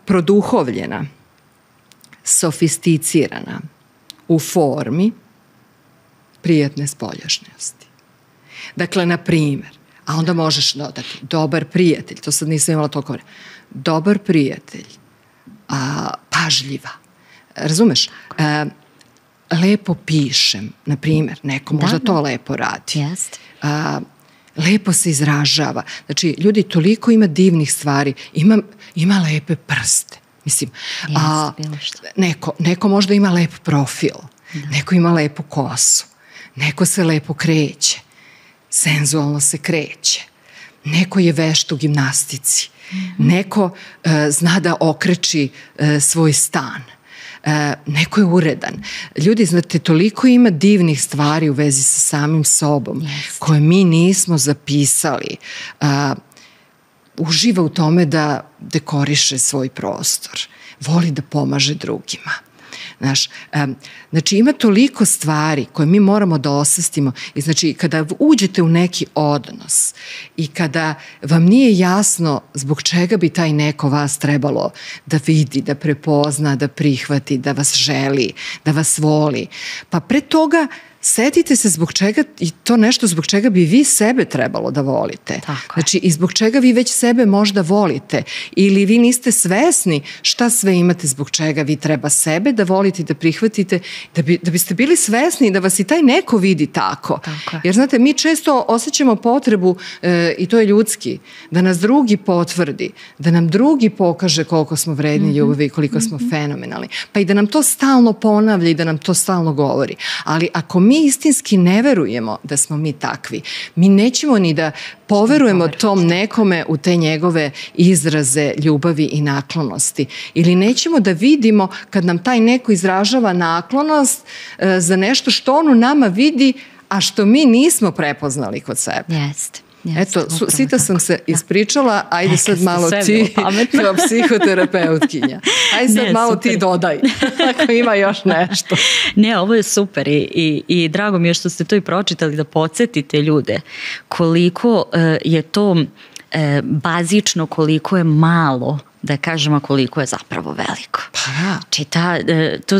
Produhovljena, sofisticirana, u formi, prijatne spoljašnjosti. Dakle, na primjer, a onda možeš dodati dobar prijatelj, to sad nisam imala toliko vremena, dobar prijatelj, pažljiva, razumeš? Lepo pišem, na primjer, neko možda to lepo radi. Lepo se izražava. Znači, ljudi, toliko ima divnih stvari, ima lepe prste. Mislim, neko možda ima lep profil, neko ima lepu kosu, neko se lepo kreće, senzualno se kreće, neko je vešt u gimnastici, neko zna da okreči svoj stan, neko je uredan. Ljudi, znate, toliko ima divnih stvari u vezi sa samim sobom koje mi nismo zapisali. Uživa u tome da dekoriše svoj prostor, voli da pomaže drugima. Znači, ima toliko stvari koje mi moramo da osvestimo i znači, kada uđete u neki odnos i kada vam nije jasno zbog čega bi taj neko vas trebalo da vidi, da prepozna, da prihvati, da vas želi, da vas voli, pa pre toga setite se zbog čega, i to nešto zbog čega bi vi sebe trebalo da volite. Znači, i zbog čega vi već sebe možda volite ili vi niste svesni šta sve imate zbog čega vi treba sebe da volite i da prihvatite, da biste bili svesni da vas i taj neko vidi tako. Jer, znate, mi često osjećamo potrebu, i to je ljudski, da nas drugi potvrdi, da nam drugi pokaže koliko smo vredni ljubavi i koliko smo fenomenalni. Pa i da nam to stalno ponavlja i da nam to stalno govori. Ali ako mi istinski ne verujemo da smo mi takvi, mi nećemo ni da poverujemo tom nekome u te njegove izraze ljubavi i naklonosti. Ili nećemo da vidimo kad nam taj neko izražava naklonost za nešto što on u nama vidi, a što mi nismo prepoznali kod sebe. Eto, sita sam se ispričala, ajde sad malo ti kao psihoterapeutkinja. Ajde sad malo ti dodaj, ako ima još nešto. Ne, ovo je super i drago mi je što ste to i pročitali da podsjetite ljude koliko je to bazično, koliko je malo, da kažemo koliko je zapravo veliko. Znači,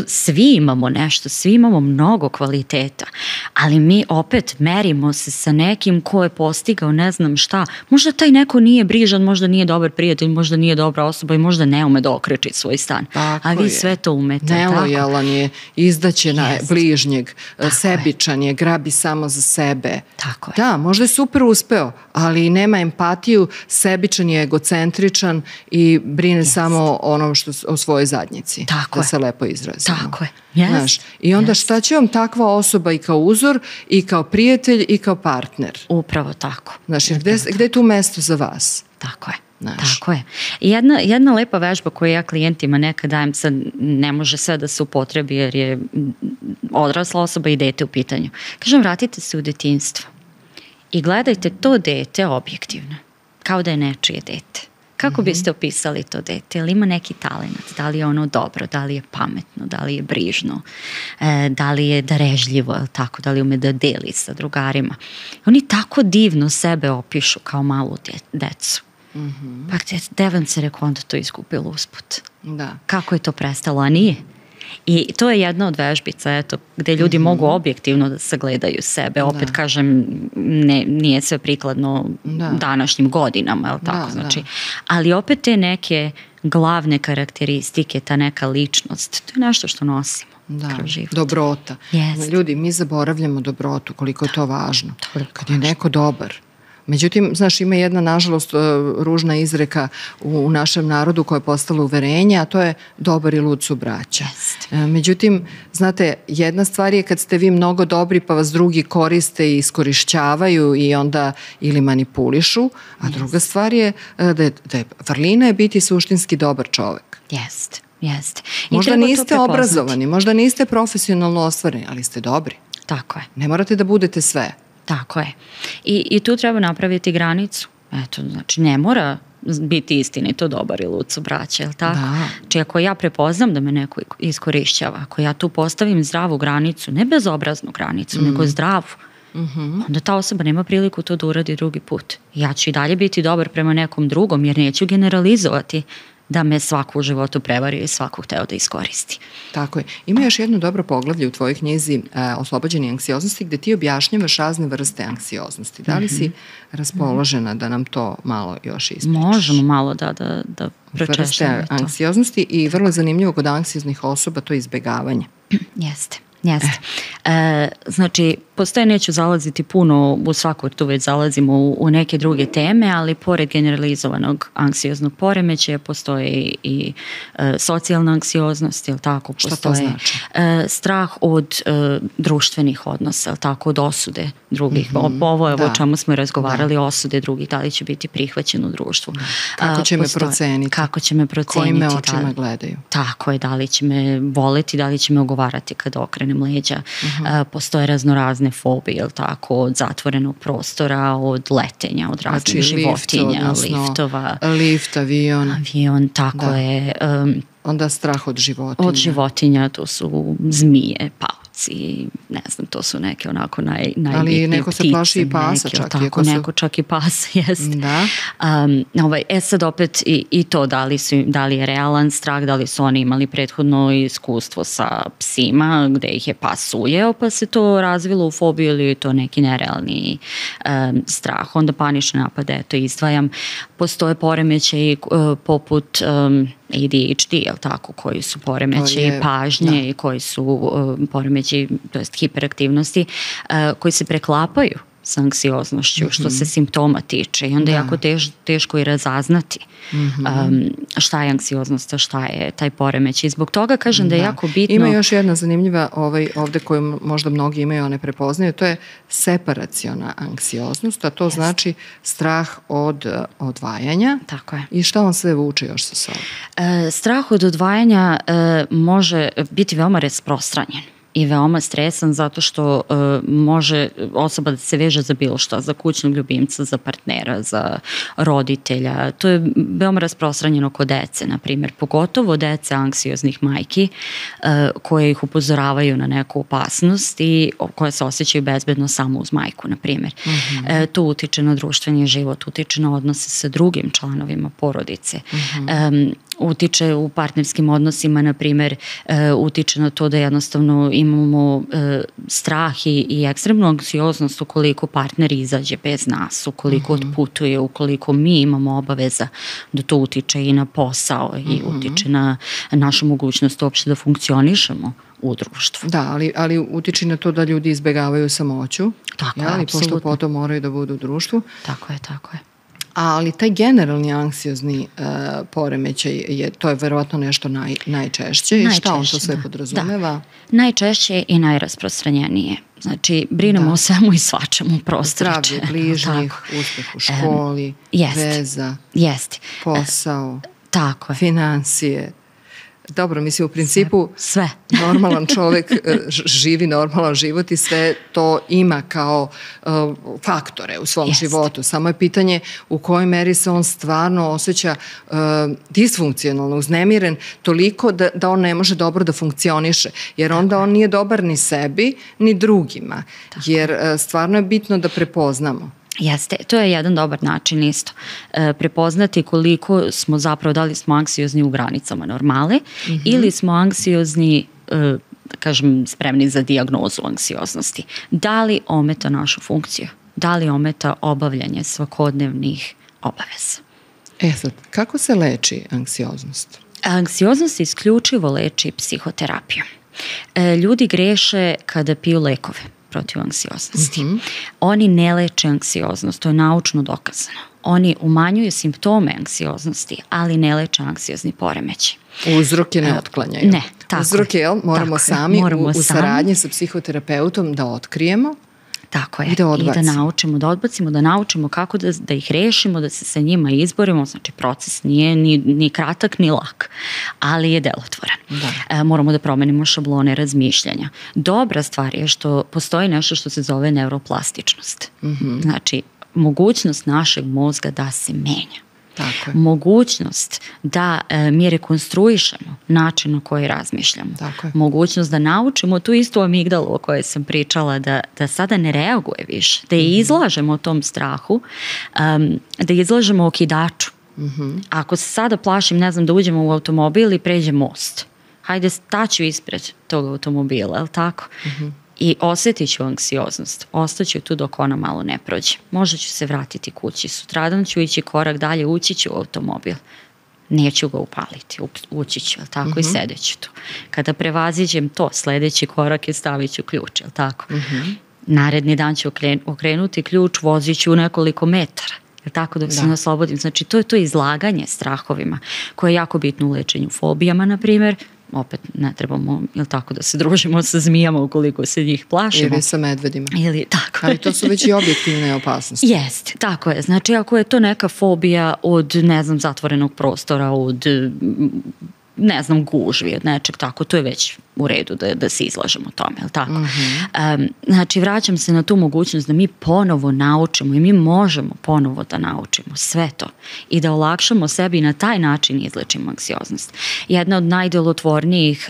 svi imamo nešto, svi imamo mnogo kvaliteta, ali mi opet merimo se sa nekim ko je postigao ne znam šta. Možda taj neko nije brižan, možda nije dobar prijatelj, možda nije dobra osoba i možda ne ume da okreči svoj stan. A vi sve to umete. Nelojalan je, izdaćen je bližnjeg, sebičan je, grabi samo za sebe. Da, možda je super uspeo, ali nema empatiju, sebičan je, egocentričan i brine samo o svojoj zadnjici. Da se lepo izrazimo. Tako je. I onda šta će vam takva osoba i kao uzor, i kao prijatelj, i kao partner? Upravo tako. Znači, gde je tu mesto za vas? Tako je. Tako je. Jedna lepa vežba koju ja klijentima nekad dajem, sad ne može sve da se upotrebi jer je odrasla osoba i dete u pitanju. Kažem, vratite se u detinjstvo i gledajte to dete objektivno, kao da je nečije dete. Kako biste opisali to dete? Ili ima neki talent? Da li je ono dobro? Da li je pametno? Da li je brižno? Da li je darežljivo? Tako? Da li ume da deli sa drugarima? Oni tako divno sebe opišu kao malu decu. Pa gde vam se rekao onda to izgubilo usput? Kako je to prestalo? A nije? I to je jedna od vežbica gde ljudi mogu objektivno da sagledaju sebe. Opet kažem, nije sve prikladno današnjim godinama, ali opet te neke glavne karakteristike, ta neka ličnost, to je nešto što nosimo kroz život. Dobrota. Ljudi, mi zaboravljamo dobrotu, koliko je to važno. Kad je neko dobar. Međutim, znaš, ima jedna, nažalost, ružna izreka u našem narodu koja je postala uverenje, a to je dobar i lud su braća. Međutim, znate, jedna stvar je kad ste vi mnogo dobri pa vas drugi koriste i iskorišćavaju i onda ili manipulišu, a druga stvar je da je vrlina je biti suštinski dobar čovek. Možda niste obrazovani, možda niste profesionalno ostvareni, ali ste dobri. Tako je. Ne morate da budete sve. Tako je. I tu treba napraviti granicu. Znači, ne mora biti istinito dobar i lud su braća, jel tako? Znači, ako ja prepoznam da me neko iskorišćava, ako ja tu postavim zdravu granicu, ne bezobraznu granicu, nego zdravu, onda ta osoba nema priliku to da uradi drugi put. Ja ću i dalje biti dobar prema nekom drugom, jer neću generalizovati da me svako u životu prevari i svako hteo da iskoristi. Tako je. Ima još jedno dobro poglavlje u tvojoj knjizi Oslobođeni anksioznosti, gde ti objašnjavaš razne vrste anksioznosti. Da li si raspoložena da nam to malo još ispričaš? Možemo malo da pročešljamo vrste anksioznosti i vrlo zanimljivo kod anksioznih osoba to je izbegavanje. Jeste. Znači, postoje, neću zalaziti puno u svaku, tu već zalazimo u neke druge teme, ali pored generalizovanog anksioznog poremećaja postoje i socijalna anksioznost, jel tako? Šta to znači? Strah od društvenih odnosa, jel tako, od osude drugih. Ovo je o čemu smo razgovarali, osude drugih, da li će biti prihvaćen u društvu. Kako će me proceniti? Kako će me proceniti? Kojim me očima gledaju? Tako je, da li će me voleti, da li će me ogovarati kada okrenem leđa. Postoje raznorazne fobije, jel tako, od zatvorenog prostora, od letenja, od raznih životinja, liftova. Lift, avion. Avion, tako je. Onda strah od životinja. Od životinja, to su zmije, pauci, ne znam, to su neke onako najbitnije ptice. Ali neko se plaši i pasa čak. Tako, neko čak i pasa, jest. Da. Sad opet i to, da li je realan strah, da li su oni imali prethodno iskustvo sa psima, gde ih je pas ujeo, pa se to razvilo u fobiju ili je to neki nerealni strah. Onda panične napade, eto, izdvajam. Postoje poremećaji poput ADHD, jel tako, koji su poremećaji pažnje i koji su poremećaji, to jest hiperaktivnosti, koji se preklapaju sa anksioznošću, što se simptoma tiče i onda je jako teško i razaznati šta je anksioznost, a šta je taj poremećaj. Zbog toga kažem da je jako bitno... Ima još jedna zanimljiva ovde koju možda mnogi imaju, a ne prepoznaju, to je separaciona anksioznost, a to znači strah od odvajanja. Tako je. I šta on sve vuče još sa sobom? Strah od odvajanja može biti veoma rasprostranjen i veoma stresan zato što može osoba da se veže za bilo šta, za kućnog ljubimca, za partnera, za roditelja. To je veoma rasprostranjeno kod dece, na primjer, pogotovo dece anksioznih majki koje ih upozoravaju na neku opasnost i koje se osjećaju bezbedno samo uz majku, na primjer. To utiče na društveni život, utiče na odnose sa drugim članovima porodice. Utiče u partnerskim odnosima, na primjer, utiče na to da jednostavno imamo strah i ekstremnu anksioznost ukoliko partner izađe bez nas, ukoliko otputuje, ukoliko mi imamo obaveza, da to utiče i na posao i utiče na našu mogućnost uopšte da funkcionišemo u društvu. Da, ali utiče na to da ljudi izbegavaju samoću. Tako je, apsolutno. Pošto potom moraju da budu u društvu. Tako je. Ali taj generalni anksiozni poremećaj, to je verovatno nešto najčešće. I šta on to sve podrazumeva? Da. Najčešće i najrasprostranjenije. Znači, brinemo o svemu i svačemu prostoru. Zdravlje bližnjih, uspeh u školi, veza, posao, finansije. Dobro, mislim, u principu sve. Normalan čovek živi normalan život i sve to ima kao faktore u svom životu. Samo je pitanje u kojoj meri se on stvarno osjeća disfunkcionalno, uznemiren, toliko da on ne može dobro da funkcioniše. Jer onda on nije dobar ni sebi, ni drugima. Jer stvarno je bitno da prepoznamo. Jeste, to je jedan dobar način isto. Prepoznati koliko smo zapravo, da li smo anksiozni u granicama normale ili smo anksiozni, kažem, spremni za dijagnozu anksioznosti. Da li ometa našu funkciju? Da li ometa obavljanje svakodnevnih obaveza? Sad, kako se leči anksioznost? Anksioznost se isključivo leči psihoterapijom. Ljudi greše kada piju lekove protiv anksioznosti. Oni ne leče anksioznost, to je naučno dokazano. Oni umanjuju simptome anksioznosti, ali ne leče anksiozni poremećaj. Uzroke ne otklanjaju. Ne, tako. Uzroke moramo sami u saradnji sa psihoterapeutom da otkrijemo. Tako je. I da naučimo, da odbacimo, da naučimo kako da ih rešimo, da se sa njima izborimo. Znači, proces nije ni kratak, ni lak, ali je delotvoran. Moramo da promenimo šablone razmišljanja. Dobra stvar je što postoji nešto što se zove neuroplastičnost. Znači, mogućnost našeg mozga da se menja. mogućnost da mi rekonstruišemo način na koji razmišljamo, mogućnost da naučimo tu istu amigdalu o kojoj sam pričala, da sada ne reaguje više, da je izlažemo tom strahu, da je izlažemo okidaču. Ako se sada plašim, ne znam, da uđemo u automobil i pređem most, hajde staću ispred tog automobila, je li tako? I osjetit ću anksioznost, ostaću tu dok ona malo ne prođe. Možda ću se vratiti kući, sutradan ću ići korak dalje, ući ću u automobil. Neću ga upaliti, ući ću, je li tako, i sedeću tu. Kada prevaziđem to, sledeći korak je stavit ću ključ, je li tako? Naredni dan ću okrenuti ključ, vozit ću nekoliko metara, je li tako, dok se ne oslobodim. Znači, to je to izlaganje strahovima, koje je jako bitno u lečenju fobijama, na primjer. Opet ne trebamo, jel tako, da se družimo sa zmijama ukoliko se njih plašimo. Ili sa medvedima. Ali to su već i objektivne opasnosti. Jeste, tako je. Znači, ako je to neka fobija od, ne znam, zatvorenog prostora, od, ne znam, gužvi, od nečeg tako, to je već u redu da se izlažemo tome, jel tako? Znači, vraćam se na tu mogućnost da mi ponovo naučimo i mi možemo ponovo da naučimo sve to i da olakšamo sebi i na taj način izlečimo anksioznost. Jedna od najdelotvornijih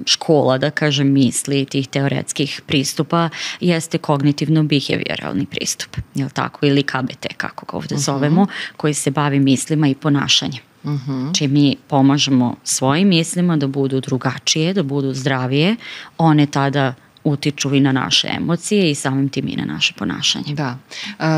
škola, da kažem, misli, tih teoretskih pristupa jeste kognitivno-behavioralni pristup, jel tako? Ili KBT, kako ga ovdje zovemo, koji se bavi mislima i ponašanjem. Či mi pomažemo svojim mislima da budu drugačije, da budu zdravije, one tada utiču i na naše emocije i samim tim i na naše ponašanje. Da.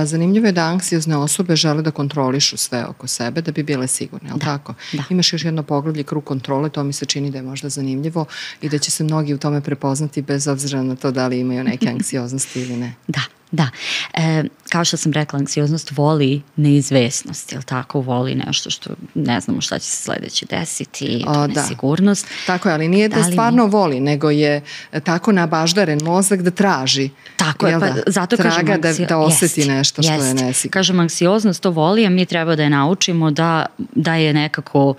Zanimljivo je da anksiozne osobe žele da kontrolišu sve oko sebe da bi bile sigurne, je li tako? Imaš još jedno poglavlje, krug kontrole, to mi se čini da je možda zanimljivo i da će se mnogi u tome prepoznati bez obzira na to da li imaju neke anksioznosti ili ne. Da. Kao što sam rekla, anksioznost voli neizvesnost, jel tako? Voli nešto što ne znamo šta će se sledeće desiti, nesigurnost. Tako je, ali nije da stvarno voli, nego je tako nabaždaren mozak da traži. Tako je, pa zato kažem da osjeti nešto što je nesigurno. Kažem, anksioznost to voli, a mi treba da je naučimo da je nekako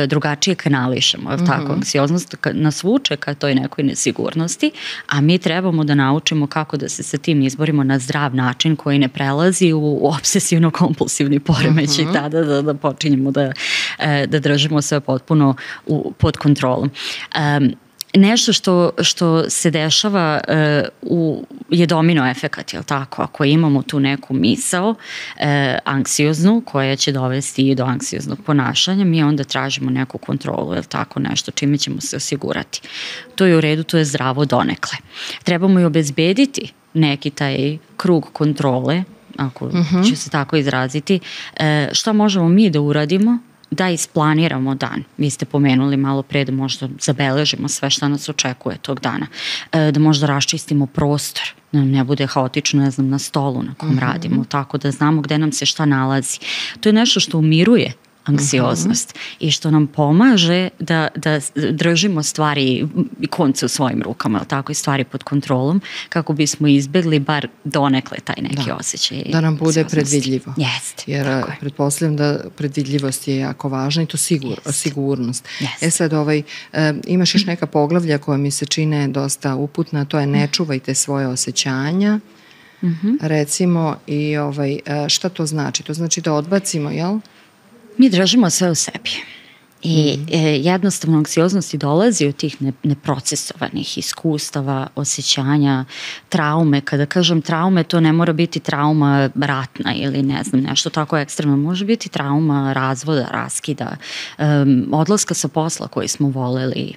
drugačije kanališemo, jel tako? Anksioznost nas vuče ka toj nekoj nesigurnosti, a mi trebamo da naučimo kako da se sa tim izborimo na zdrav način koji ne prelazi u obsesivno-kompulsivni poremećaj, tada da počinjemo da držimo sve potpuno pod kontrolom. Nešto što se dešava je domino efekat, jel tako? Ako imamo tu neku misao anksioznu koja će dovesti i do anksioznog ponašanja, mi onda tražimo neku kontrolu, jel tako, nešto čime ćemo se osigurati. To je u redu, to je zdravo donekle. Trebamo i obezbediti neki taj krug kontrole, ako ću se tako izraziti, šta možemo mi da uradimo da isplaniramo dan. Vi ste pomenuli malo pre da možda zabeležimo sve šta nas očekuje tog dana, da možda raščistimo prostor, da nam ne bude haotično, ne znam, na stolu na kom radimo, tako da znamo gde nam se šta nalazi. To je nešto što umiruje anksioznost i što nam pomaže da držimo stvari i konce u svojim rukama, tako, i stvari pod kontrolom, kako bismo izbegli bar donekle taj neki osjećaj. Da nam bude predvidljivo. Jeste. Jer pretpostavljam da predvidljivost je jako važna i to sigurnost. Sad imaš još neka poglavlja koja mi se čine dosta uputna, to je ne čuvajte svoje osjećanja, recimo, i šta to znači? To znači da odbacimo, jel? Mi držimo sve u sebi i jednostavno anksioznosti dolazi od tih neprocesovanih iskustava, osjećanja, traume. Kada kažem traume, to ne mora biti trauma ratna ili ne znam, nešto tako ekstremno. Može biti trauma razvoda, raskida, odlaska sa posla koji smo voleli,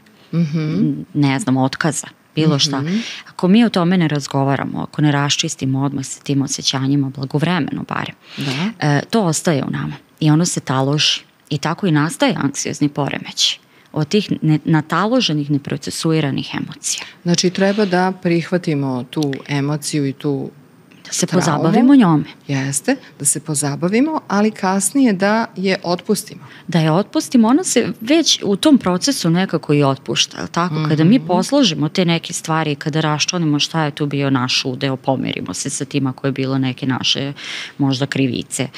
ne znam, otkaza, bilo šta. Ako mi o tome ne razgovaramo, ako ne raščistimo odmah sa tim osjećanjima, blagovremeno barem, to ostaje u nama. I ono se taloži. I tako i nastaje anksiozni poremećaj od tih nataloženih, neprocesuiranih emocija. Znači, treba da prihvatimo tu emociju i tu da se pozabavimo njome. Jeste, da se pozabavimo, ali kasnije da je otpustimo. Da je otpustimo, ona se već u tom procesu nekako i otpušta. Tako? Kada mi posložimo te neke stvari, kada raščlanimo šta je tu bio naš udeo, pomirimo se sa tima koje je bilo neke naše možda krivice,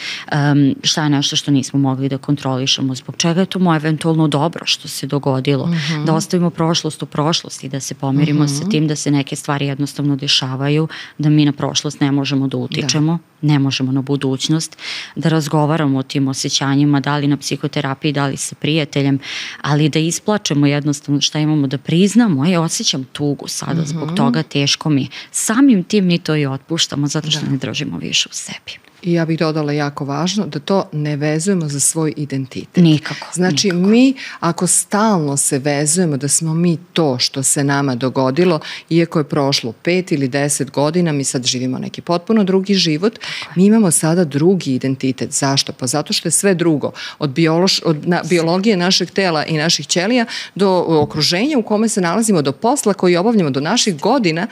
šta je nešto što nismo mogli da kontrolišemo, zbog čega je to moje eventualno dobro što se dogodilo, da ostavimo prošlost u prošlosti, da se pomirimo sa tim da se neke stvari jednostavno dešavaju, da mi na prošlost ne možemo da utičemo, ne možemo na budućnost, da razgovaramo o tim osjećanjima, da li na psihoterapiji, da li sa prijateljem, ali da isplačemo jednostavno šta imamo, da priznamo, osjećam tugu sada, zbog toga teško mi. Samim tim mi to i otpuštamo, zato što ne držimo više u sebi. I ja bih dodala jako važno da to ne vezujemo za svoj identitet. Nikako. Znači mi ako stalno se vezujemo da smo mi to što se nama dogodilo, iako je prošlo 5 ili 10 godina, mi sad živimo neki potpuno drugi život, mi imamo sada drugi identitet. Zašto? Pa zato što je sve drugo. Od biologije našeg tela i naših ćelija do okruženja u kome se nalazimo, do posla koji obavljamo, do naših godina,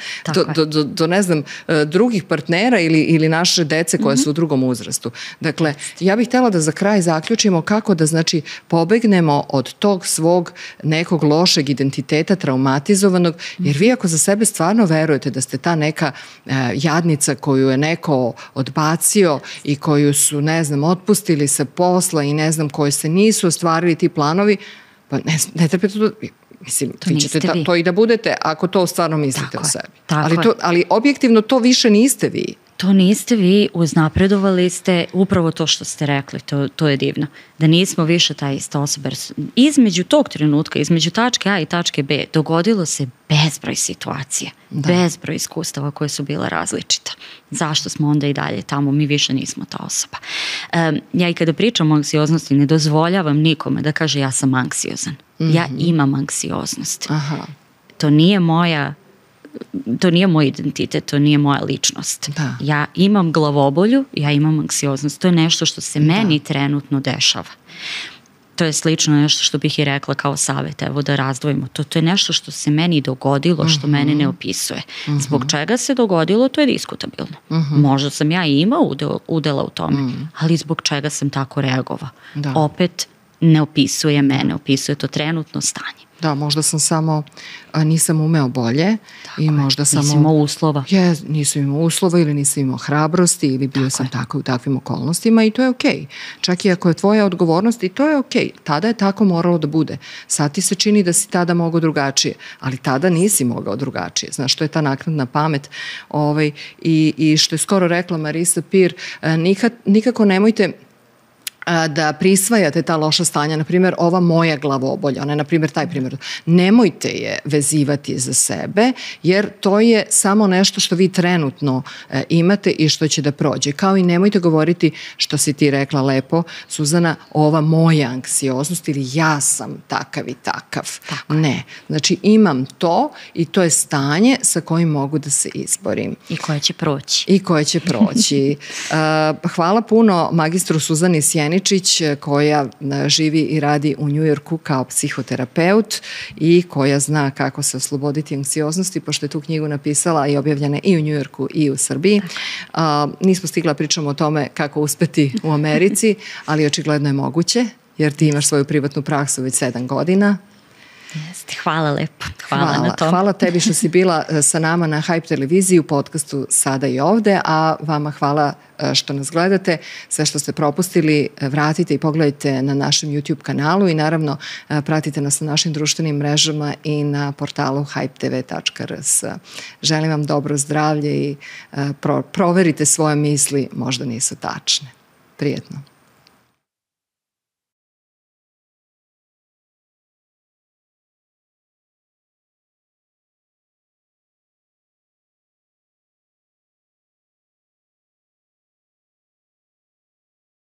do ne znam, drugih partnera ili naše dece koje su drugom uzrastu. Dakle, ja bih htjela da za kraj zaključimo kako da, znači, pobegnemo od tog svog nekog lošeg identiteta, traumatizovanog, jer vi ako za sebe stvarno verujete da ste ta neka jadnica koju je neko odbacio i koju su, ne znam, otpustili sa posla i ne znam, koji se nisu ostvarili ti planovi, pa ne trpite to. Mislim, vi ćete to i da budete ako to stvarno mislite o sebi. Ali objektivno to više niste vi. To niste vi, uznapredovali ste upravo to što ste rekli, to je divno. Da nismo više ta ista osoba. Između tog trenutka, između tačke A i tačke B, dogodilo se bezbroj situacije, bezbroj iskustava koje su bile različita. Zašto smo onda i dalje tamo? Mi više nismo ta osoba. Ja i kada pričam o anksioznosti ne dozvoljavam nikome da kaže ja sam anksiozan. Ja imam anksioznost. To nije moj identitet, to nije moja ličnost. Ja imam glavobolju, ja imam anksioznost. To je nešto što se meni trenutno dešava. To je slično nešto što bih i rekla kao savjet, evo da razdvojimo. To je nešto što se meni dogodilo, što mene ne opisuje. Zbog čega se dogodilo, to je diskutabilno. Možda sam ja i imao udela u tome, ali zbog čega sam tako reagovao. Opet ne opisuje mene, opisuje to trenutno stanje. Da, možda sam samo, nisam umeo bolje i možda samo... Nisam imao uslova. Nisam imao uslova ili nisam imao hrabrosti ili bio sam tako u takvim okolnostima i to je okej. Čak i ako je tvoja odgovornost i to je okej. Tada je tako moralo da bude. Sad ti se čini da si tada mogao drugačije, ali tada nisi mogao drugačije. Znaš, to je ta naknadna pamet. I što je skoro rekla Marisa Peer, nikako nemojte da prisvajate ta loša stanja, na primjer ova moja glavobolja, ona je na primjer taj primjer, nemojte je vezivati za sebe, jer to je samo nešto što vi trenutno imate i što će da prođe. Kao i nemojte govoriti, što si ti rekla lepo, Suzana, ova moja anksioznost ili ja sam takav i takav. Ne. Znači imam to i to je stanje sa kojim mogu da se izborim. I koje će proći. Hvala puno magistru Suzani Sjeničić, koja živi i radi u Njujorku kao psihoterapeut i koja zna kako se osloboditi anksioznosti, pošto je tu knjigu napisala i objavljena i u Njujorku i u Srbiji. Nismo stigla pričamo o tome kako uspeti u Americi, ali očigledno je moguće, jer ti imaš svoju privatnu praksu već 7 godina. Hvala lepo. Hvala na tom. Hvala tebi što si bila sa nama na Hype televiziji u podcastu Sada i ovde, a vama hvala što nas gledate. Sve što ste propustili, vratite i pogledajte na našem YouTube kanalu i naravno pratite nas na našim društvenim mrežama i na portalu hypetv.rs. Želim vam dobro zdravlje i proverite svoje misli, možda nisu tačne. Prijetno.